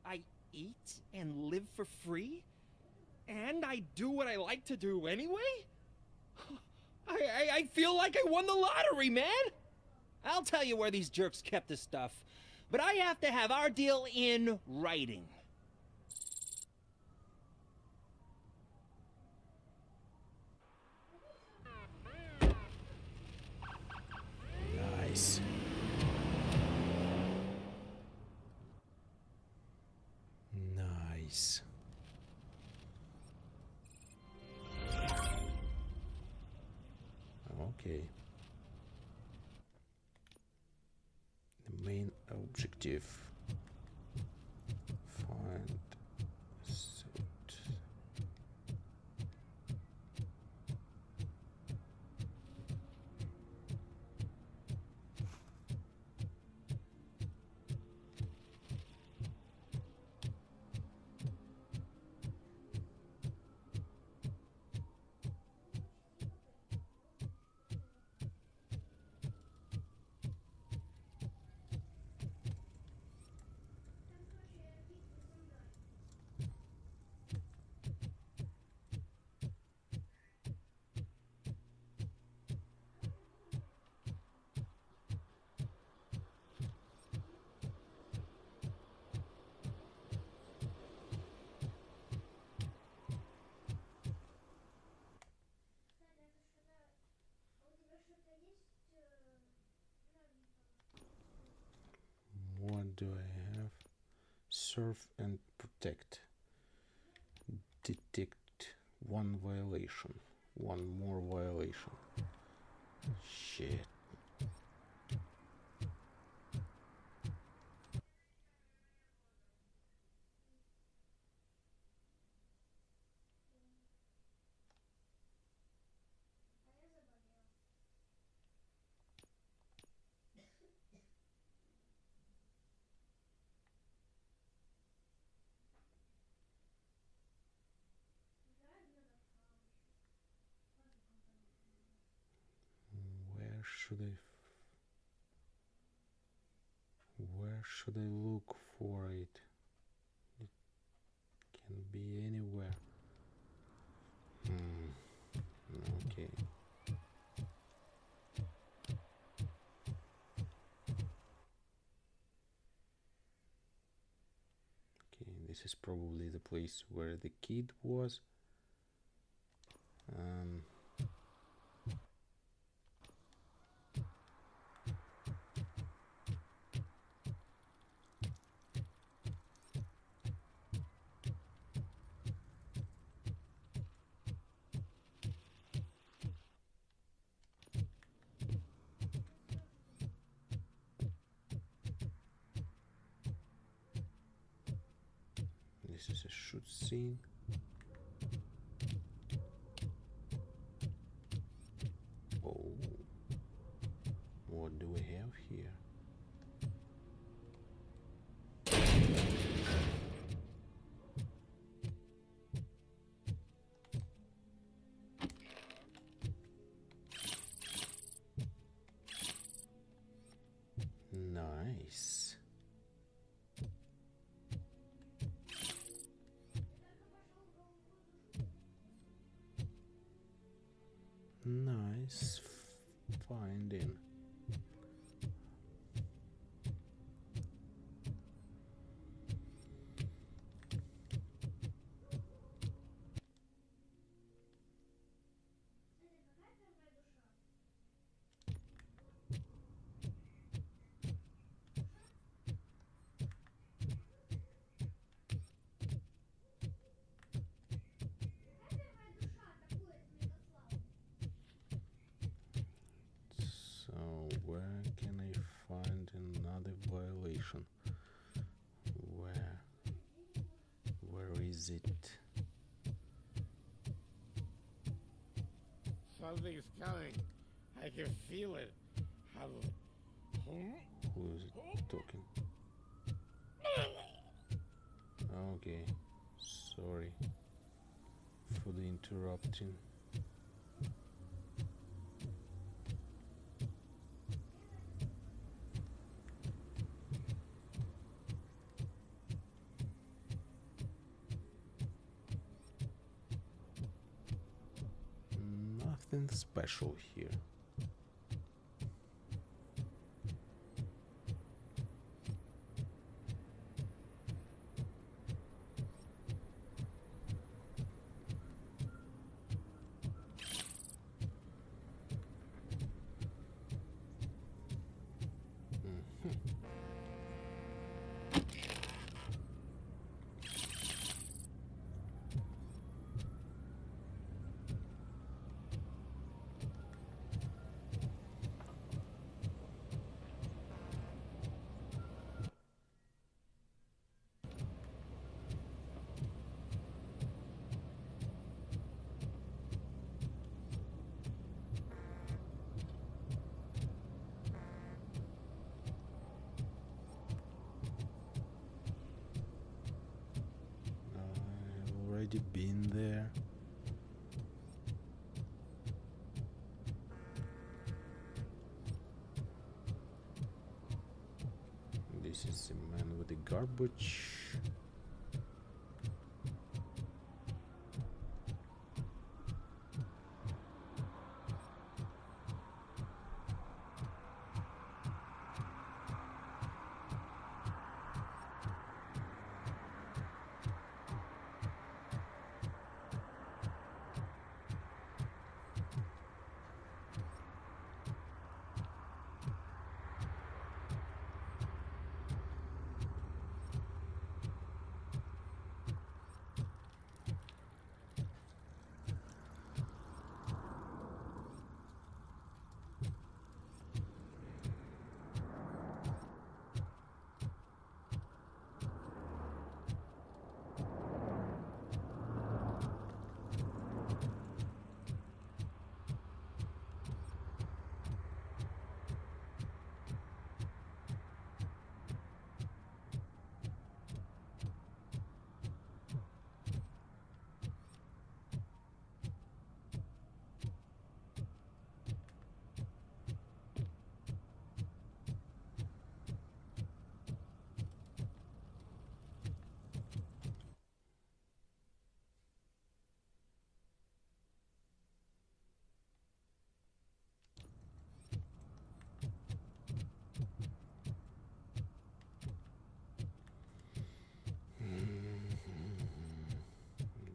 I eat and live for free? And I do what I like to do anyway? I feel like I won the lottery, man! I'll tell you where these jerks kept the stuff. but I have to have our deal in writing. Nice. Nice. Okay. The main objective. Find suit. What do I have? Serve and protect. Detect one violation. One more violation. Shit. Where should I look for it? It can be anywhere. Okay. Okay, this is probably the place where the kid was. This is a shoot scene. Oh, what do we have here? Nice. Nice finding. So where can I find another violation? Where is it? Something's coming. I can feel it. Who is it talking? Okay, sorry for the interrupting. Nothing special here. already been there? This is the man with the garbage.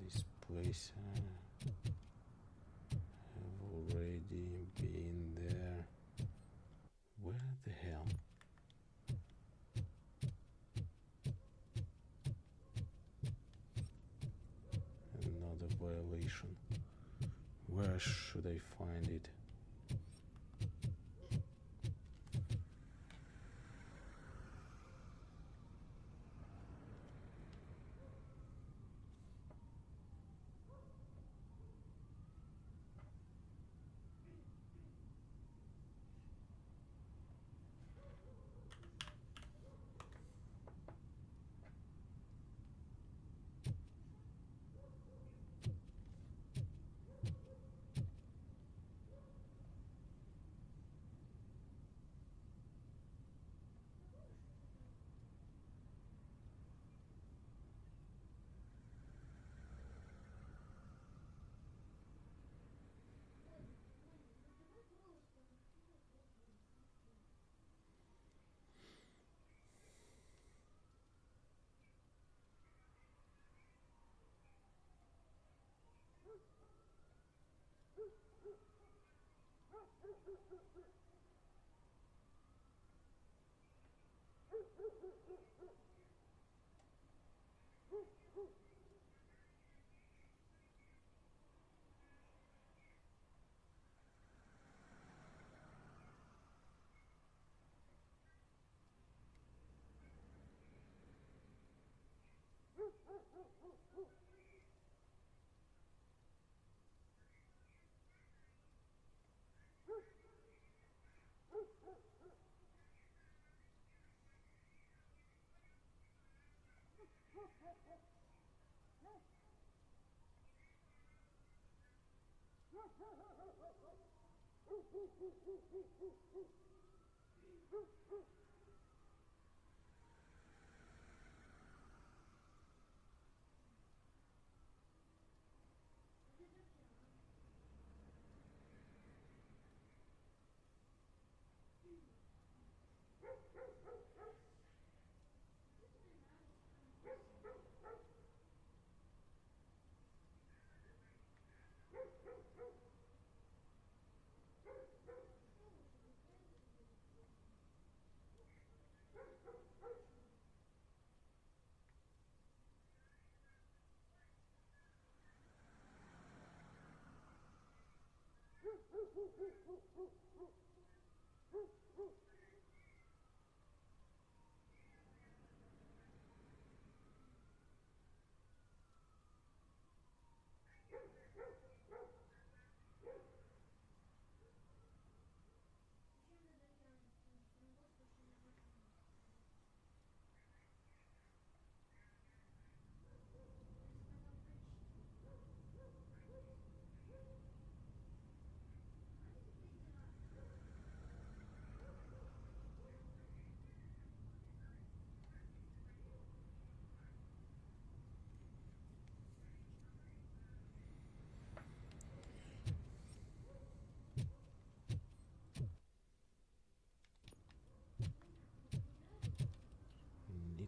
This place have already been there. Where the hell? Another violation. Where should I find it?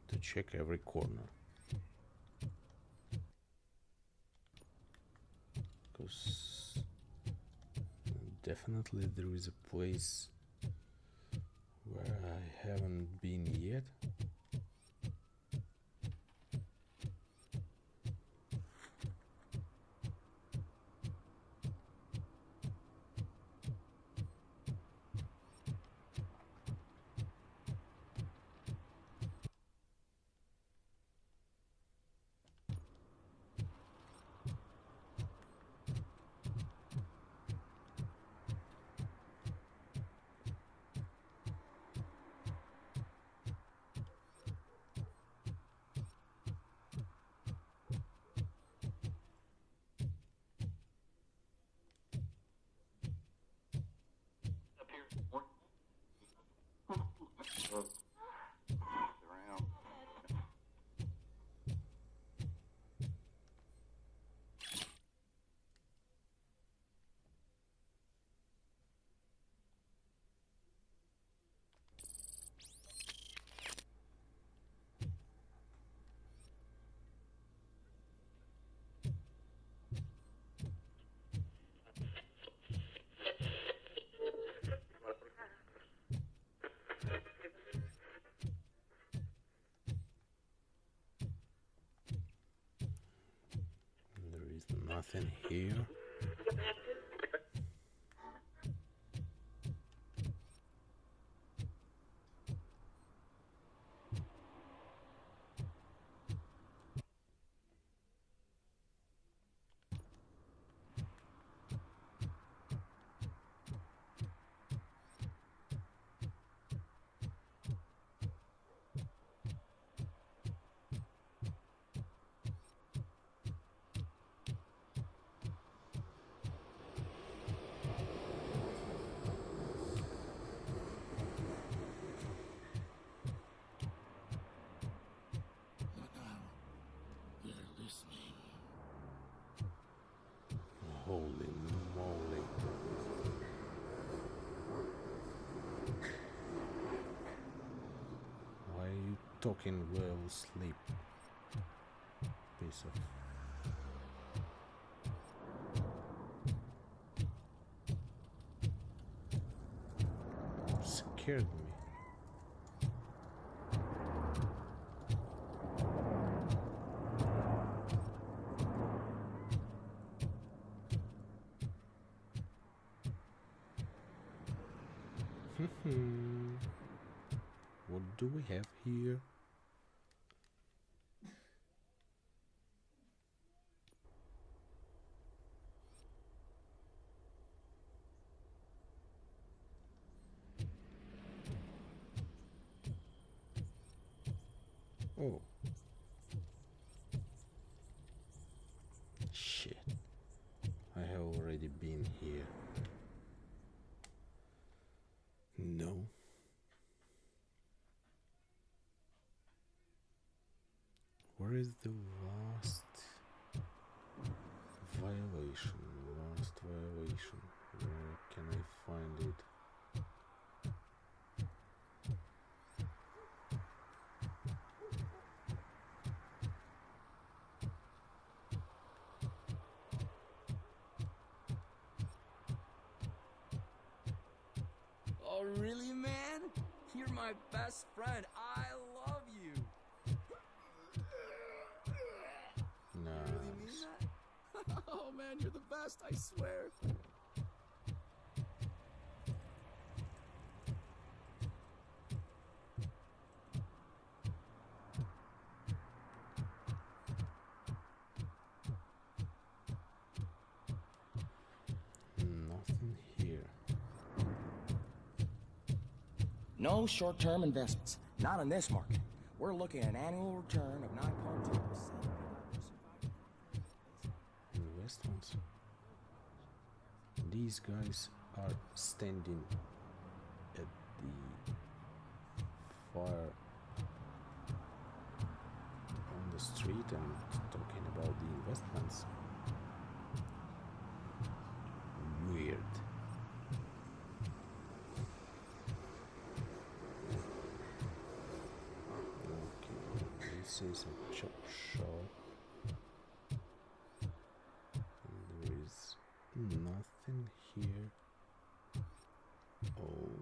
to check every corner. Because definitely there is a place where I haven't been yet. There is nothing here. Holy moly. Why are you talking while asleep? Piece of... Scared me. What do we have here? Oh. Shit. I have already been here. No. Where is the last violation? Last violation. Where can I find it? Oh, really, man? You're my best friend. I love you. No. You really mean that? Oh, man, you're the best, I swear. Nothing here. No short-term investments. Not in this market. We're looking at an annual return of 9.2%. Investments. These guys are standing at the fire on the street and talking about the investments. Weird. Okay. This is a chop shop. And there is nothing here. Oh.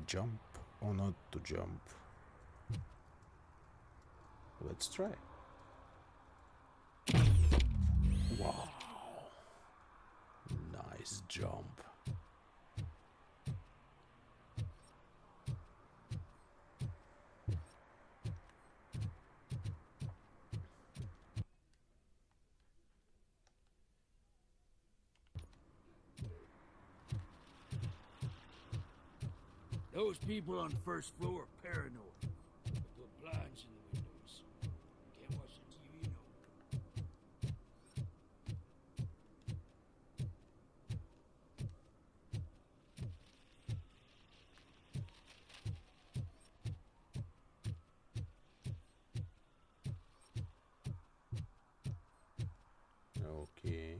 Jump or not to jump? Let's try. Wow. Nice jump. Those people on the first floor are paranoid. They put blinds in the windows. Can't watch the TV Okay.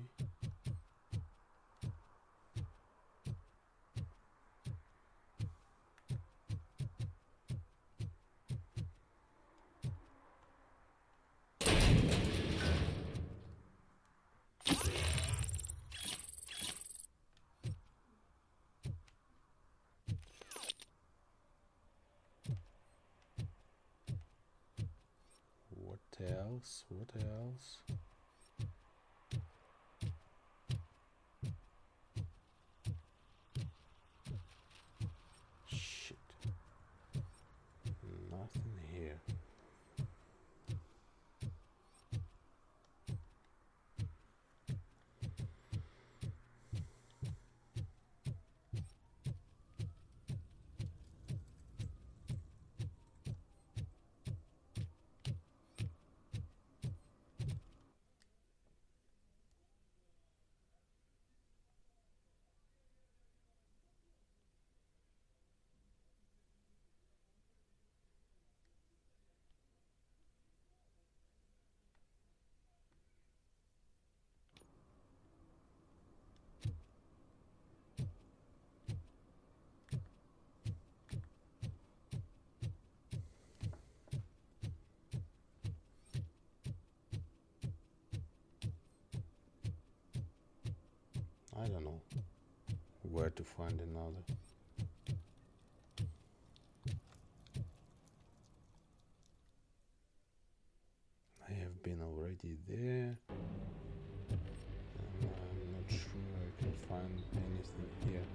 What else? What else? Shit. Nothing here. I don't know where to find another. I have been already there, and I'm not sure I can find anything here.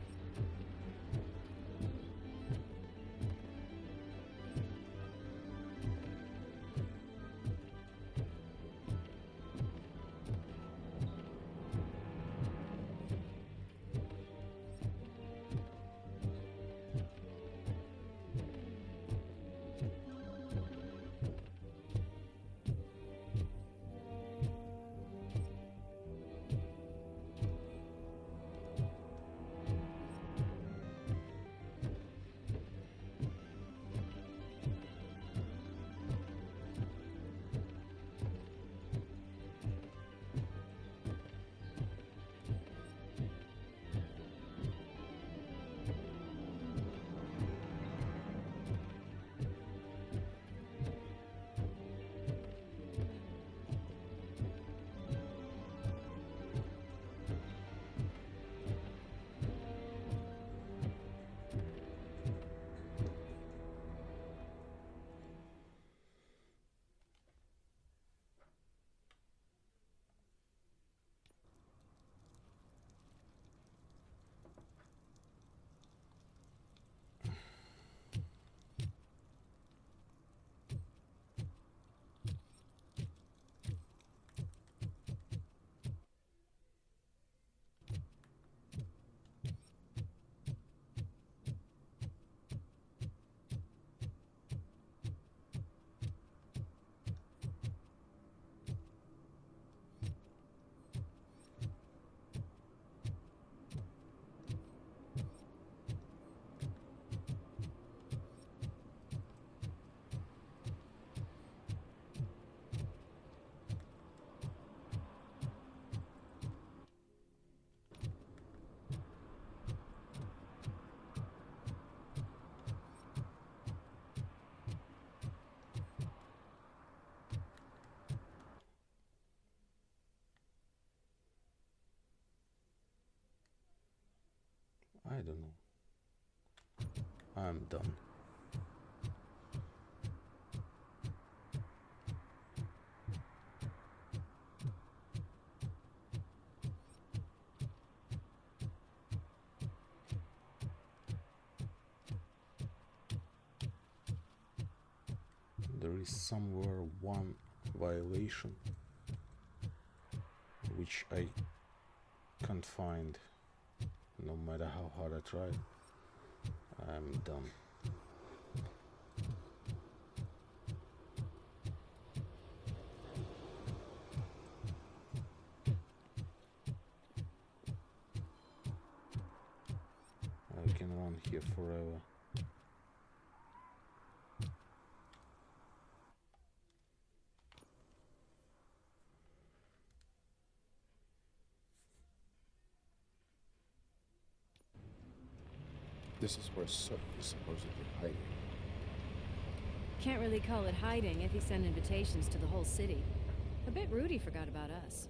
I don't know. I'm done. There is somewhere one violation which I can't find, no matter how hard I try. I'm done. I can run here forever. This is where Soot is supposedly hiding. Can't really call it hiding if he sent invitations to the whole city. A bit rude he forgot about us.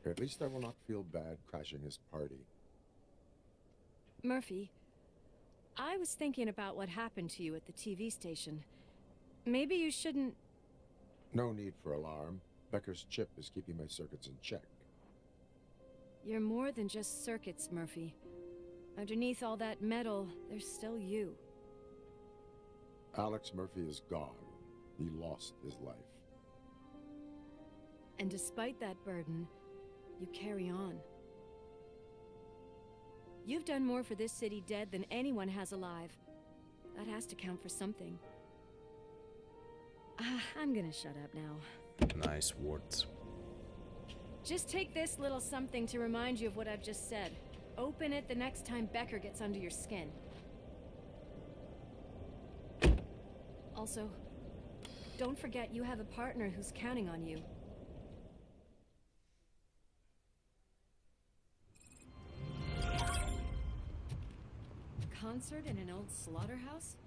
At least I will not feel bad crashing his party. Murphy, I was thinking about what happened to you at the TV station. Maybe you shouldn't... No need for alarm. Becker's chip is keeping my circuits in check. You're more than just circuits, Murphy. Underneath all that metal, there's still you. Alex Murphy is gone. He lost his life. And despite that burden, you carry on. You've done more for this city dead than anyone has alive. That has to count for something. I'm gonna shut up now. Nice words. Just take this little something to remind you of what I've just said. Open it the next time Becker gets under your skin. Also, don't forget you have a partner who's counting on you. Concert in an old slaughterhouse?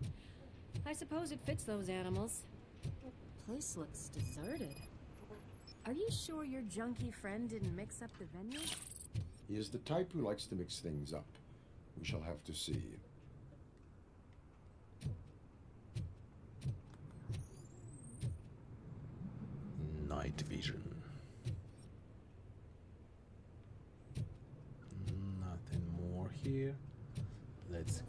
I suppose it fits those animals. Place looks deserted. Are you sure your junkie friend didn't mix up the venue? He is the type who likes to mix things up. We shall have to see. Night vision. Nothing more here. Let's go.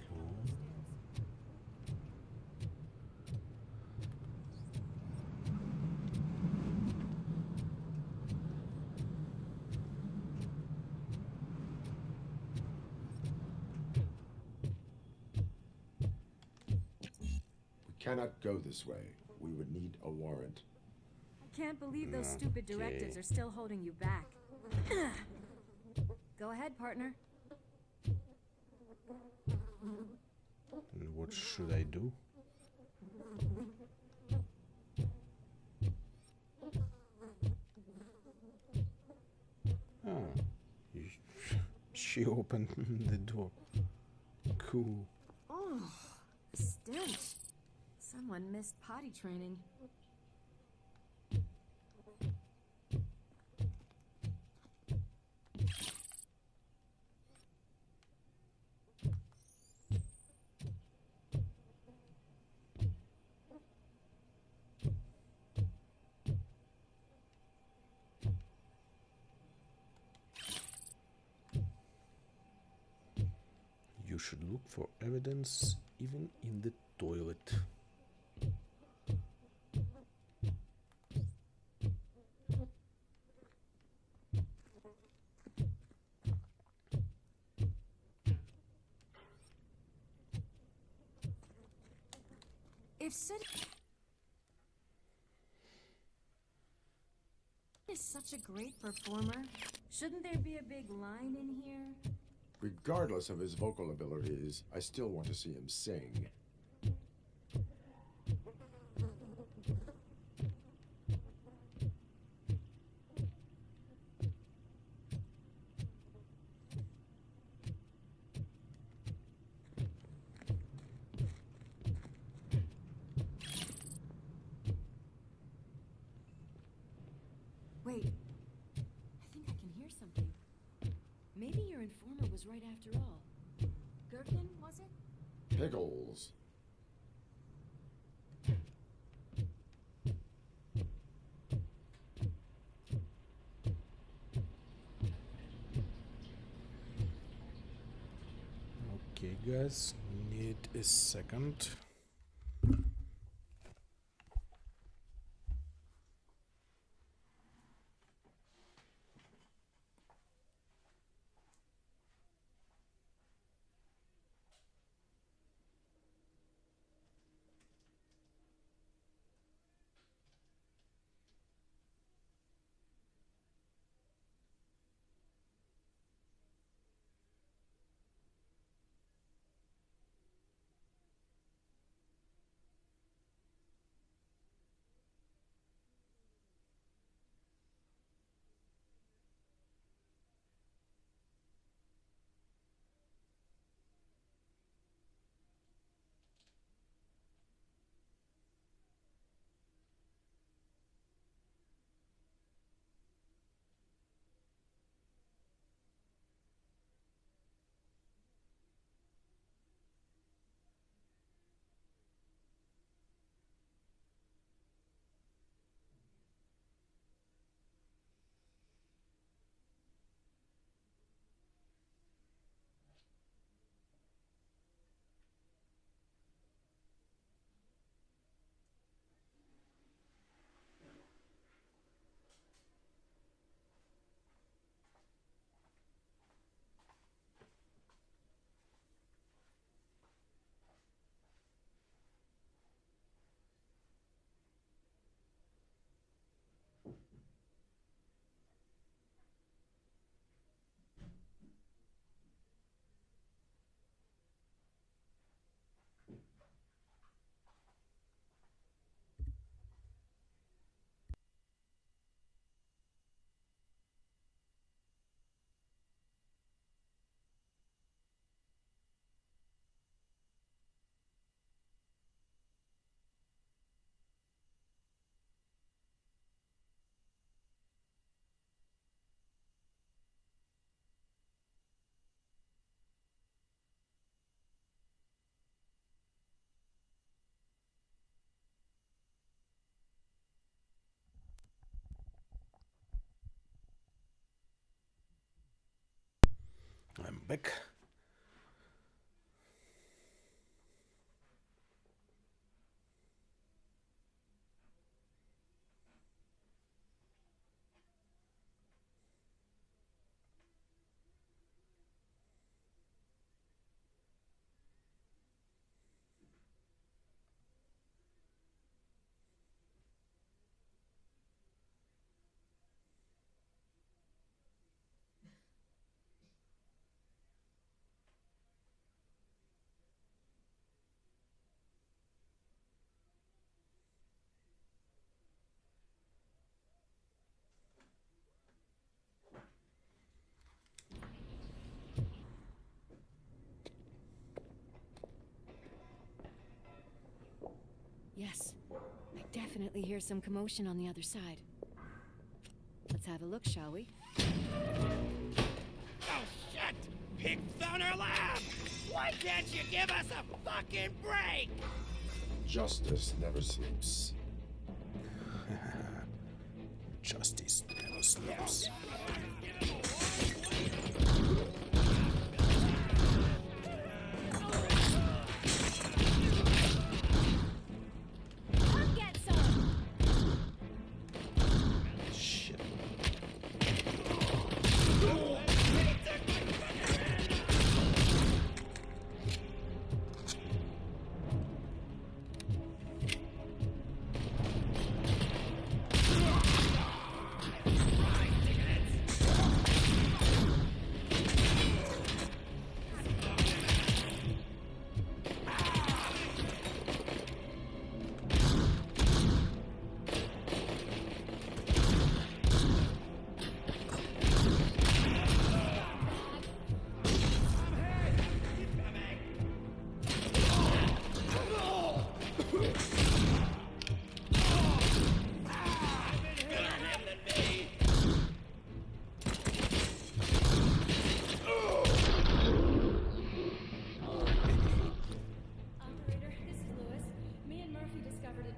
Cannot go this way. We would need a warrant. I can't believe those stupid directives are still holding you back. Go ahead, partner. And what should I do? Oh, she opened the door. Cool. Oh, stench. Someone missed potty training. You should look for evidence even in the toilet. If Sid is such a great performer, shouldn't there be a big line in here? Regardless of his vocal abilities, I still want to see him sing. Wait, I think I can hear something. Maybe you're informer was right after all. Gherkin, was it? Pickles. Okay, guys, need a second. I'm back. Yes. I definitely hear some commotion on the other side. Let's have a look, shall we? Oh, shit! Pigs on our lab! Why can't you give us a fucking break? Justice never sleeps. Justice never sleeps. Come get some! Shit.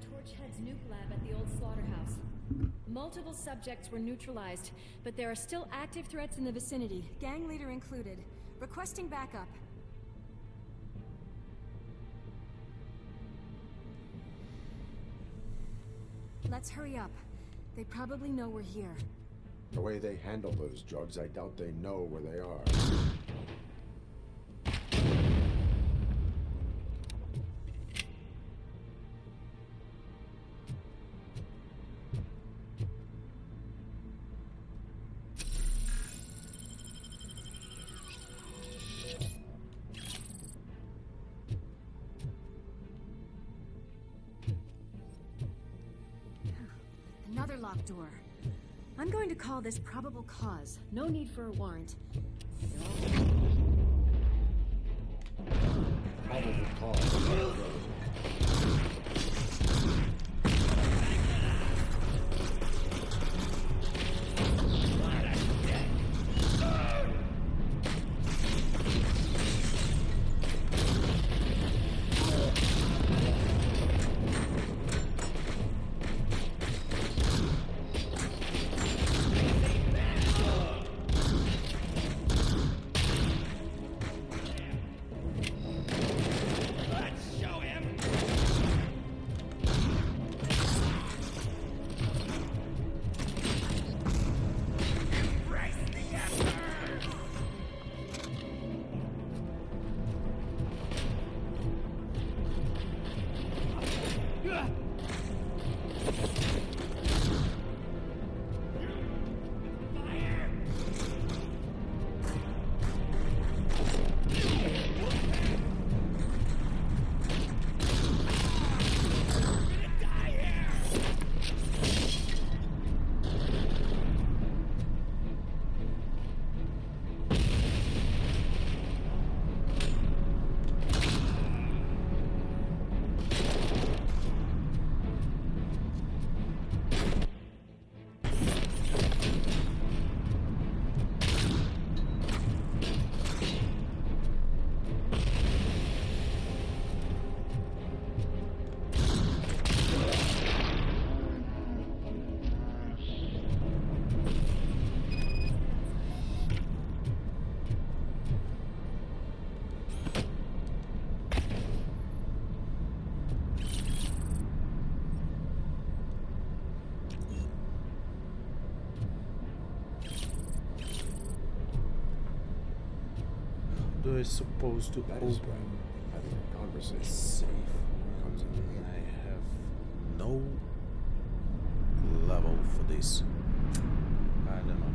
Torchhead's nuke lab at the old slaughterhouse. Multiple subjects were neutralized, but there are still active threats in the vicinity, gang leader included. Requesting backup. Let's hurry up. They probably know we're here. The way they handle those drugs, I doubt they know where they are. Another locked door. I'm going to call this probable cause. No need for a warrant. Probable cause. Do I supposed to That open is when having a conversation safe comes in when handy. I have no level for this? I don't know.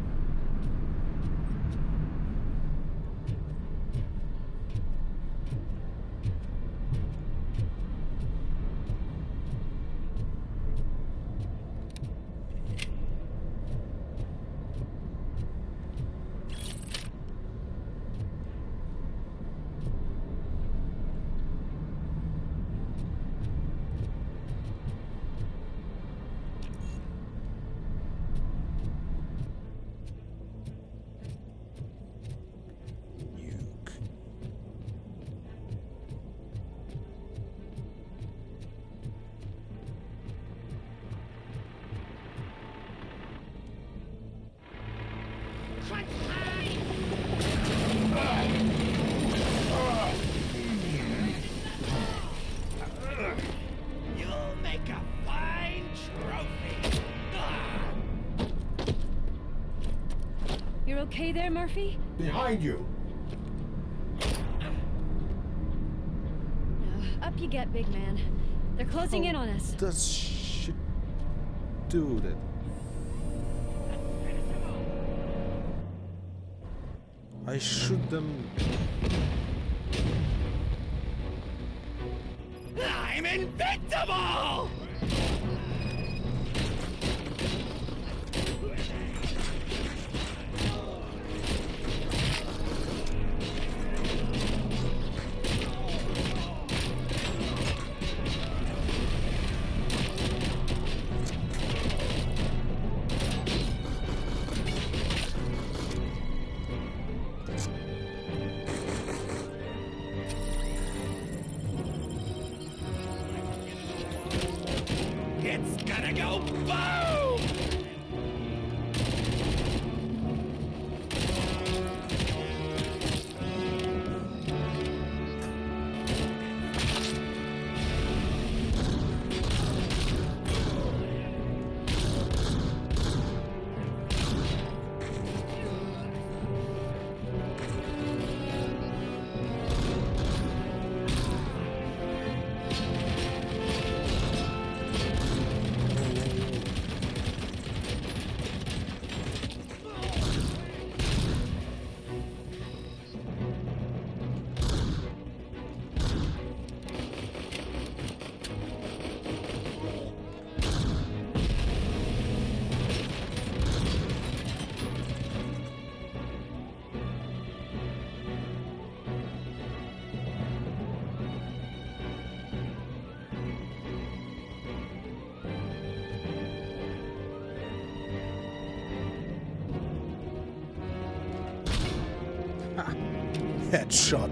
You'll make a fine trophy. You're okay there, Murphy? Behind you! Up you get, big man. They're closing in on us. Does she do that? I shoot them. I'm invincible! It's gonna go boom! Headshot.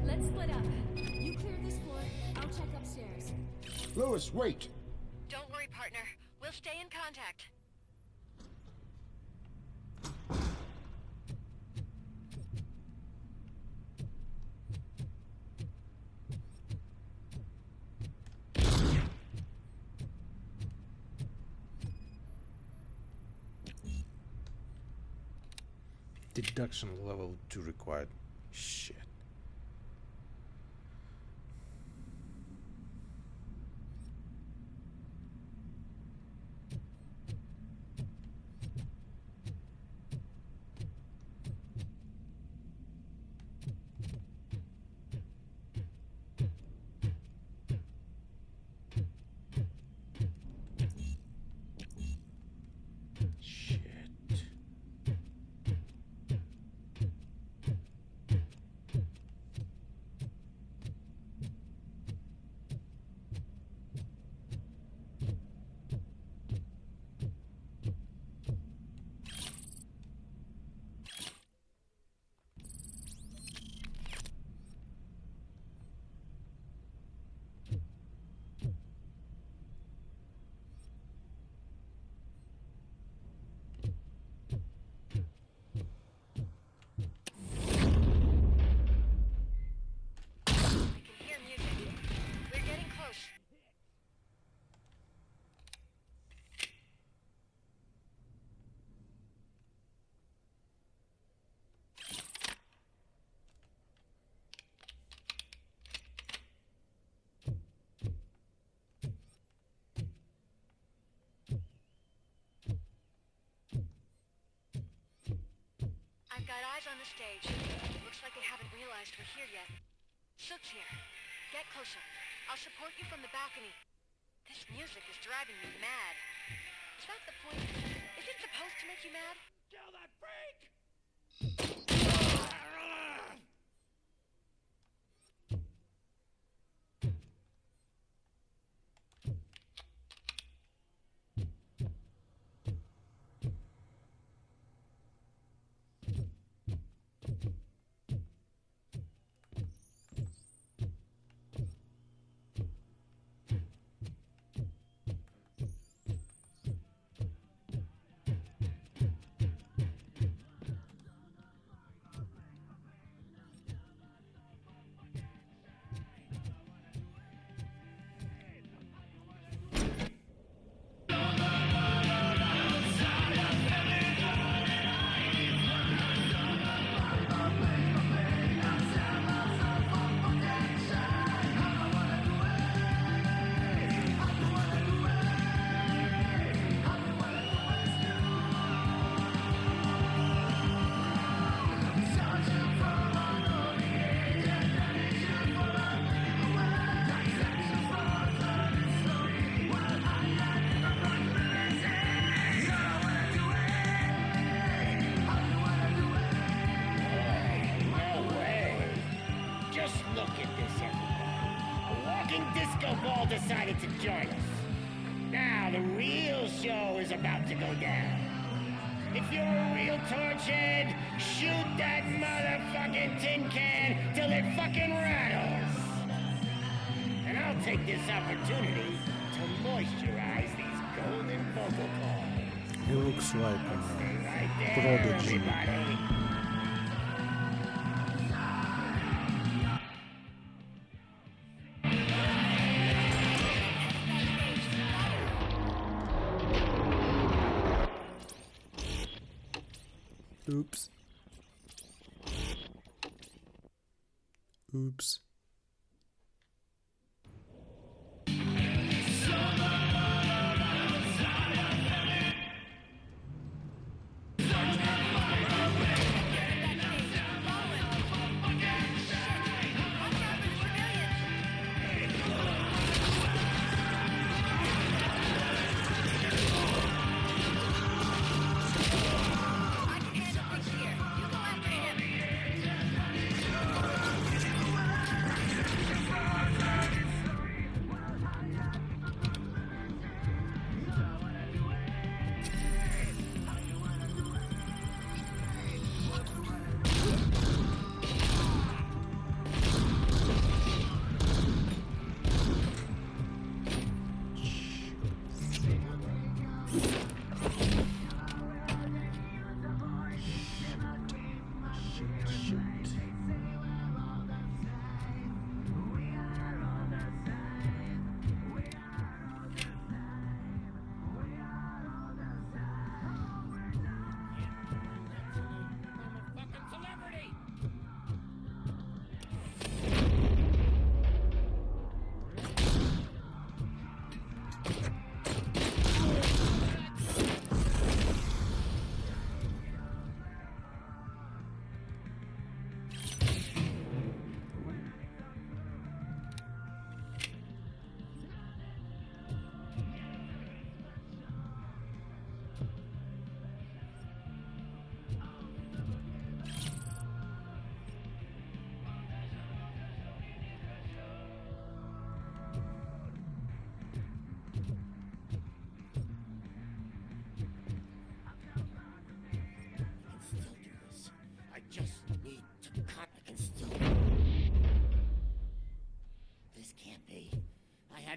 Let's split up. You clear this floor, I'll check upstairs. Lewis, wait! Don't worry, partner. We'll stay in contact. Deduction level 2 required. Shit. I've got eyes on the stage. Looks like they haven't realized we're here yet. Sook's here. Get closer. I'll support you from the balcony. This music is driving me mad. Is that the point? Is it supposed to make you mad? Kill that freak! decided to join us. Now the real show is about to go down. If you're a real torchhead, shoot that motherfucking tin can till it fucking rattles. And I'll take this opportunity to moisturize these golden vocal cords. He looks like Right a there, prodigy. everybody. Oops. Oops.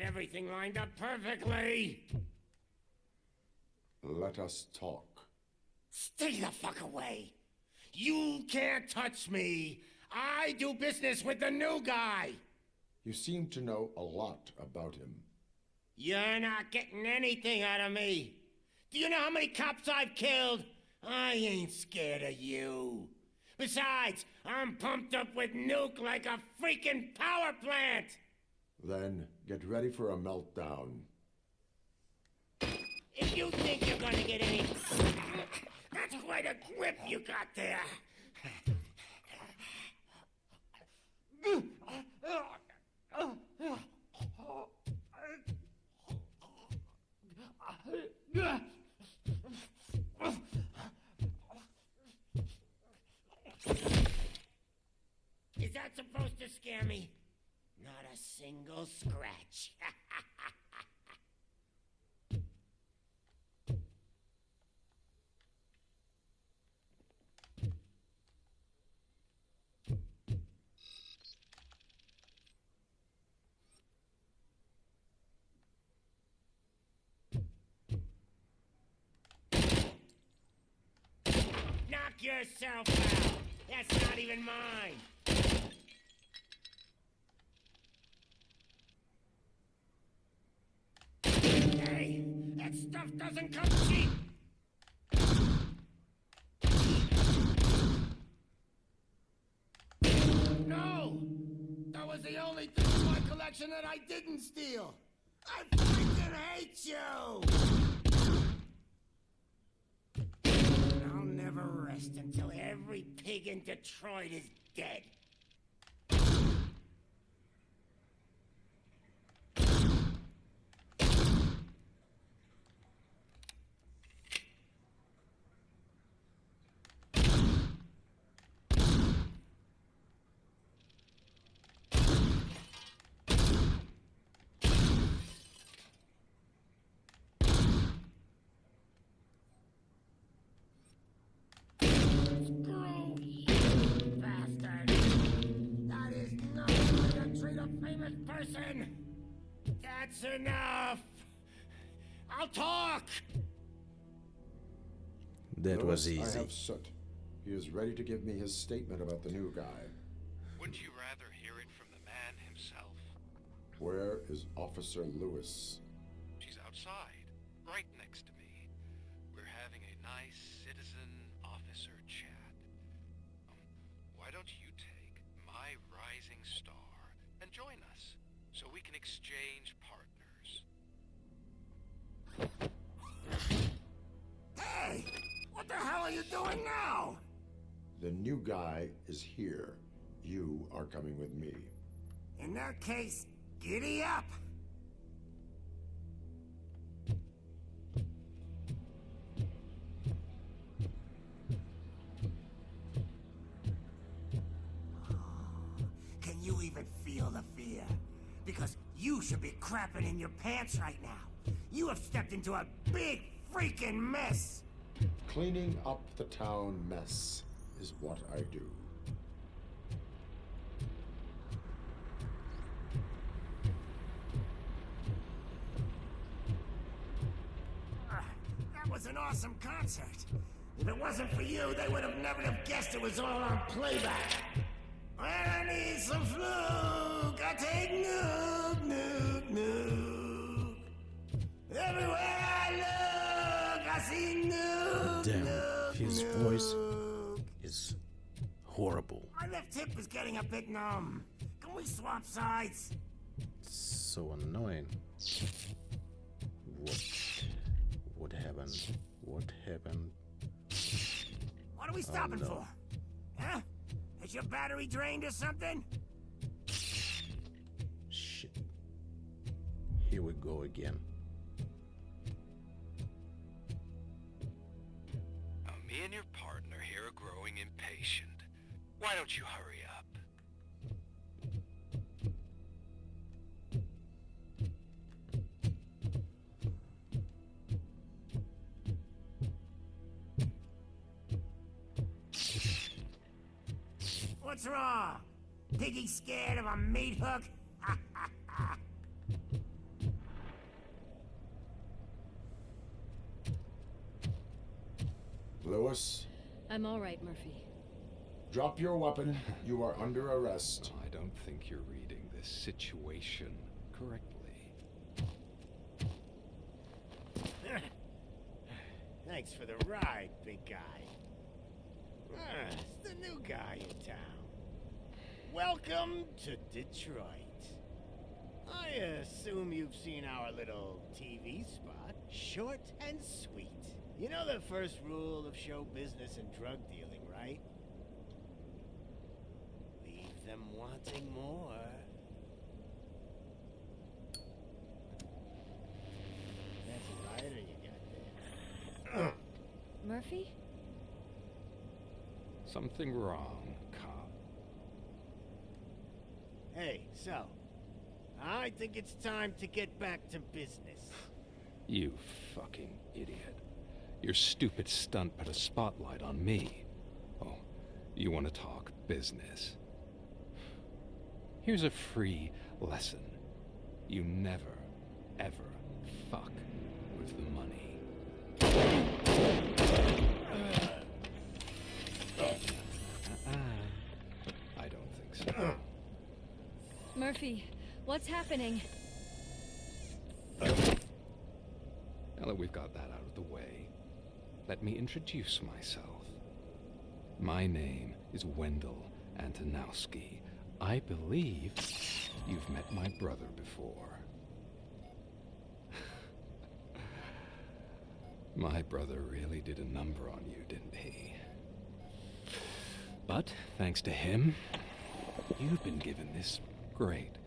Everything lined up perfectly. Let us talk. Stay the fuck away. You can't touch me. I do business with the new guy. You seem to know a lot about him. You're not getting anything out of me. Do you know how many cops I've killed? I ain't scared of you. Besides, I'm pumped up with nuke like a freaking power plant. Then get ready for a meltdown. If you think you're gonna get any... That's quite a grip you got there. Is that supposed to scare me? Not a single scratch. Knock yourself out. That's not even mine. Hey, that stuff doesn't come cheap. No! That was the only thing in my collection that I didn't steal. I freaking hate you! I'll never rest until every pig in Detroit is dead. First person! That's enough! I'll talk! That was Lewis, easy. I have Soot. He is ready to give me his statement about the new guy. Wouldn't you rather hear it from the man himself? Where is Officer Lewis? She's outside, right next to me. We're having a nice citizen-officer chat. Why don't you take my rising star and join us, so we can exchange partners? Hey! What the hell are you doing now? The new guy is here. You are coming with me. In that case, giddy up! Can you even feel the fear? Because you should be crapping in your pants right now. You have stepped into a big freaking mess! Cleaning up the town mess is what I do. That was an awesome concert. If it wasn't for you, they would have never have guessed it was all on playback. When I need some fluke, I take nuke, nuke, nuke. Everywhere I look, I see nuke. Damn, his voice is horrible. My left hip is getting a bit numb. Can we swap sides? So annoying. What happened? What happened? What are we stopping no. for? Huh? Is your battery drained or something? Shit. Here we go again. Now, me and your partner here are growing impatient. Why don't you hurry up? What's wrong? Piggy scared of a meat hook? Lewis, I'm all right, Murphy. drop your weapon. You are under arrest. I don't think you're reading this situation correctly. Thanks for the ride, big guy. It's the new guy in town. Welcome to Detroit. I assume you've seen our little TV spot. Short and sweet. You know the first rule of show business and drug dealing, right? Leave them wanting more. That's a lighter you got there. Murphy? Something wrong, cop. Hey, so, I think it's time to get back to business. You fucking idiot. Your stupid stunt put a spotlight on me. Oh, you want to talk business? Here's a free lesson. You never, ever fuck with the money. I don't think so. Murphy, what's happening? Now that we've got that out of the way, let me introduce myself. My name is Wendell Antonowski. I believe you've met my brother before. My brother really did a number on you, didn't he? But thanks to him, you've been given this great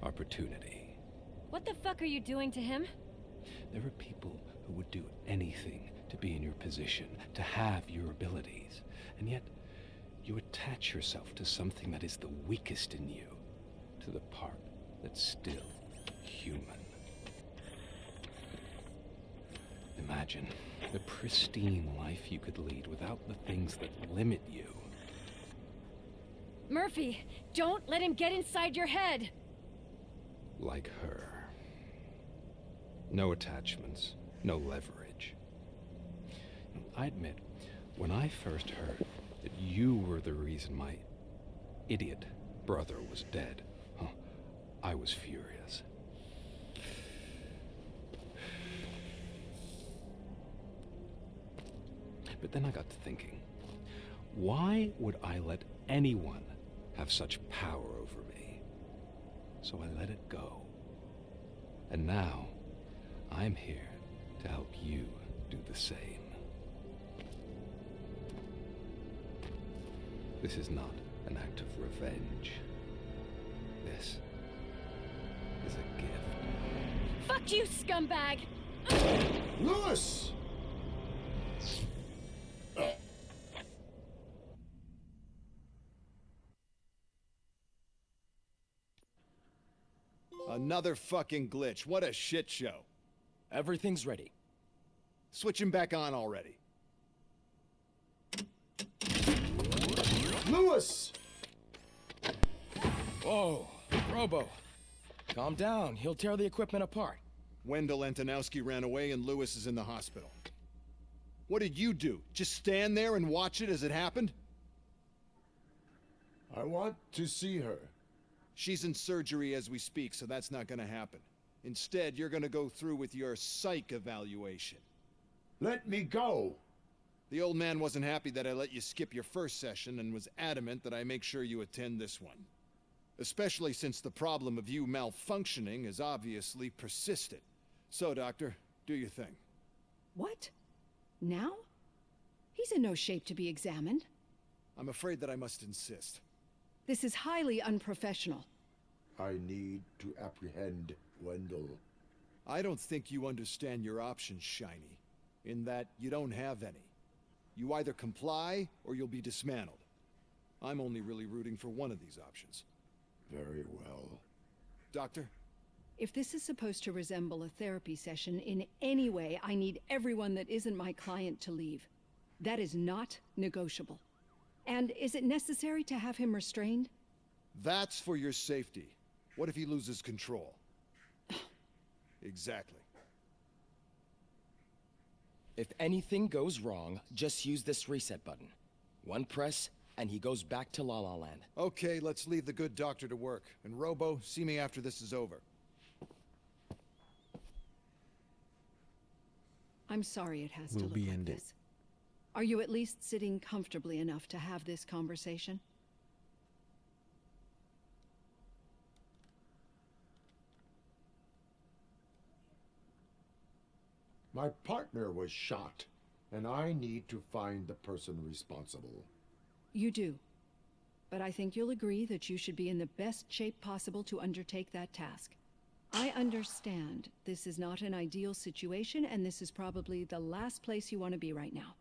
opportunity. What the fuck are you doing to him? There are people who would do anything to be in your position, to have your abilities, and yet you attach yourself to something that is the weakest in you, to the part that's still human. Imagine the pristine life you could lead without the things that limit you. Murphy, don't let him get inside your head! like her. No attachments, no leverage. I admit, when I first heard that you were the reason my idiot brother was dead, I was furious. But then I got to thinking, why would I let anyone have such power over me? So I let it go. And now, I'm here to help you do the same. This is not an act of revenge. This is a gift. Fuck you, scumbag! Lewis! Another fucking glitch. What a shit show. Everything's ready. Switch him back on already. Lewis! Whoa, Robo. Calm down. He'll tear the equipment apart. Wendell Antonowski ran away and Lewis is in the hospital. What did you do? Just stand there and watch it as it happened? I want to see her. She's in surgery as we speak, so that's not gonna happen. Instead, you're gonna go through with your psych evaluation. Let me go! The old man wasn't happy that I let you skip your first session and was adamant that I make sure you attend this one. Especially since the problem of you malfunctioning is obviously persistent. So, Doctor, do your thing. What? Now? He's in no shape to be examined. I'm afraid that I must insist. This is highly unprofessional. I need to apprehend Wendell. I don't think you understand your options, Shiny. In that you don't have any. You either comply or you'll be dismantled. I'm only really rooting for one of these options. Very well. Doctor? If this is supposed to resemble a therapy session in any way, I need everyone that isn't my client to leave. That is not negotiable. And is it necessary to have him restrained? That's for your safety. What if he loses control? Exactly. If anything goes wrong, just use this reset button. One press, and he goes back to La La Land. Okay, let's leave the good doctor to work. And Robo, see me after this is over. I'm sorry it has to Will look be like ended. this. Are you at least sitting comfortably enough to have this conversation? My partner was shot, and I need to find the person responsible. You do. But I think you'll agree that you should be in the best shape possible to undertake that task. I understand this is not an ideal situation, and this is probably the last place you want to be right now.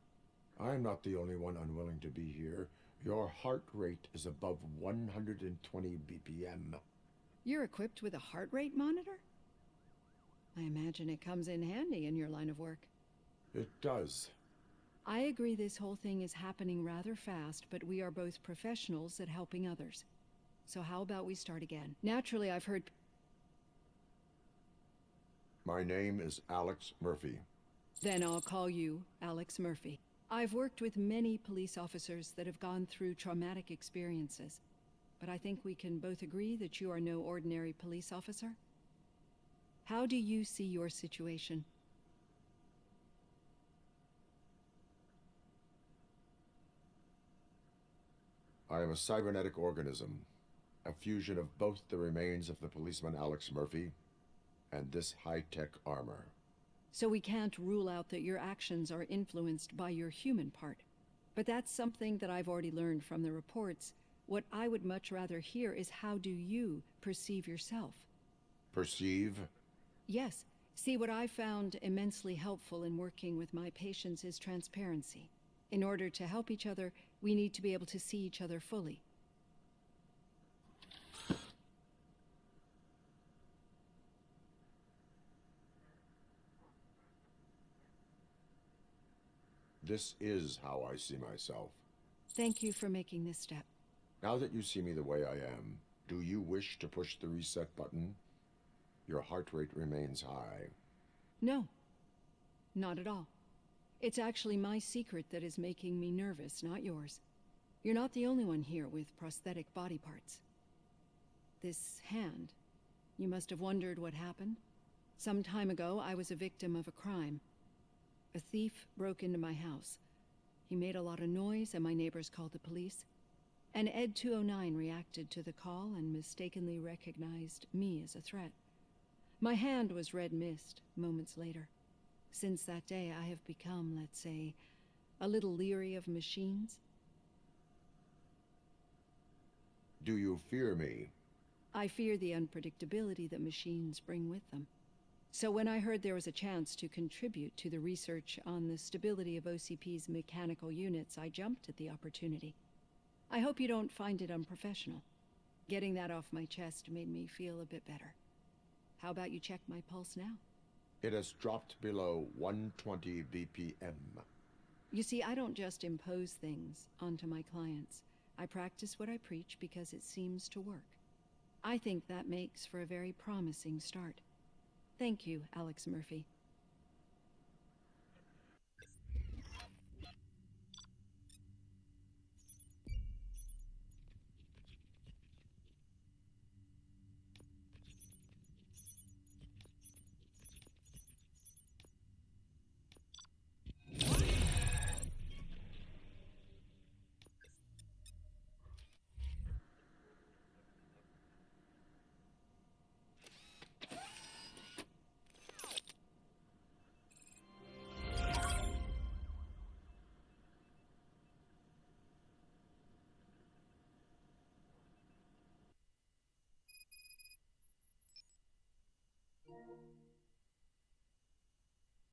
I'm not the only one unwilling to be here. Your heart rate is above 120 BPM. You're equipped with a heart rate monitor? I imagine it comes in handy in your line of work. It does. I agree this whole thing is happening rather fast, but we are both professionals at helping others. So how about we start again? Naturally, I've heard... My name is Alex Murphy. Then I'll call you Alex Murphy. I've worked with many police officers that have gone through traumatic experiences, but I think we can both agree that you are no ordinary police officer. How do you see your situation? I am a cybernetic organism, a fusion of both the remains of the policeman Alex Murphy and this high-tech armor. So we can't rule out that your actions are influenced by your human part. But that's something that I've already learned from the reports. What I would much rather hear is how do you perceive yourself? Perceive? Yes. See, what I found immensely helpful in working with my patients is transparency. In order to help each other, we need to be able to see each other fully. This is how I see myself. Thank you for making this step. Now that you see me the way I am, do you wish to push the reset button? Your heart rate remains high. No, not at all. It's actually my secret that is making me nervous, not yours. You're not the only one here with prosthetic body parts. This hand, you must have wondered what happened. Some time ago, I was a victim of a crime. A thief broke into my house. He made a lot of noise and my neighbors called the police. And Ed 209 reacted to the call and mistakenly recognized me as a threat. My hand was red mist moments later. Since that day, I have become, let's say, a little leery of machines. Do you fear me? I fear the unpredictability that machines bring with them. So when I heard there was a chance to contribute to the research on the stability of OCP's mechanical units, I jumped at the opportunity. I hope you don't find it unprofessional. Getting that off my chest made me feel a bit better. How about you check my pulse now? It has dropped below 120 BPM. You see, I don't just impose things onto my clients. I practice what I preach because it seems to work. I think that makes for a very promising start. Thank you, Alex Murphy.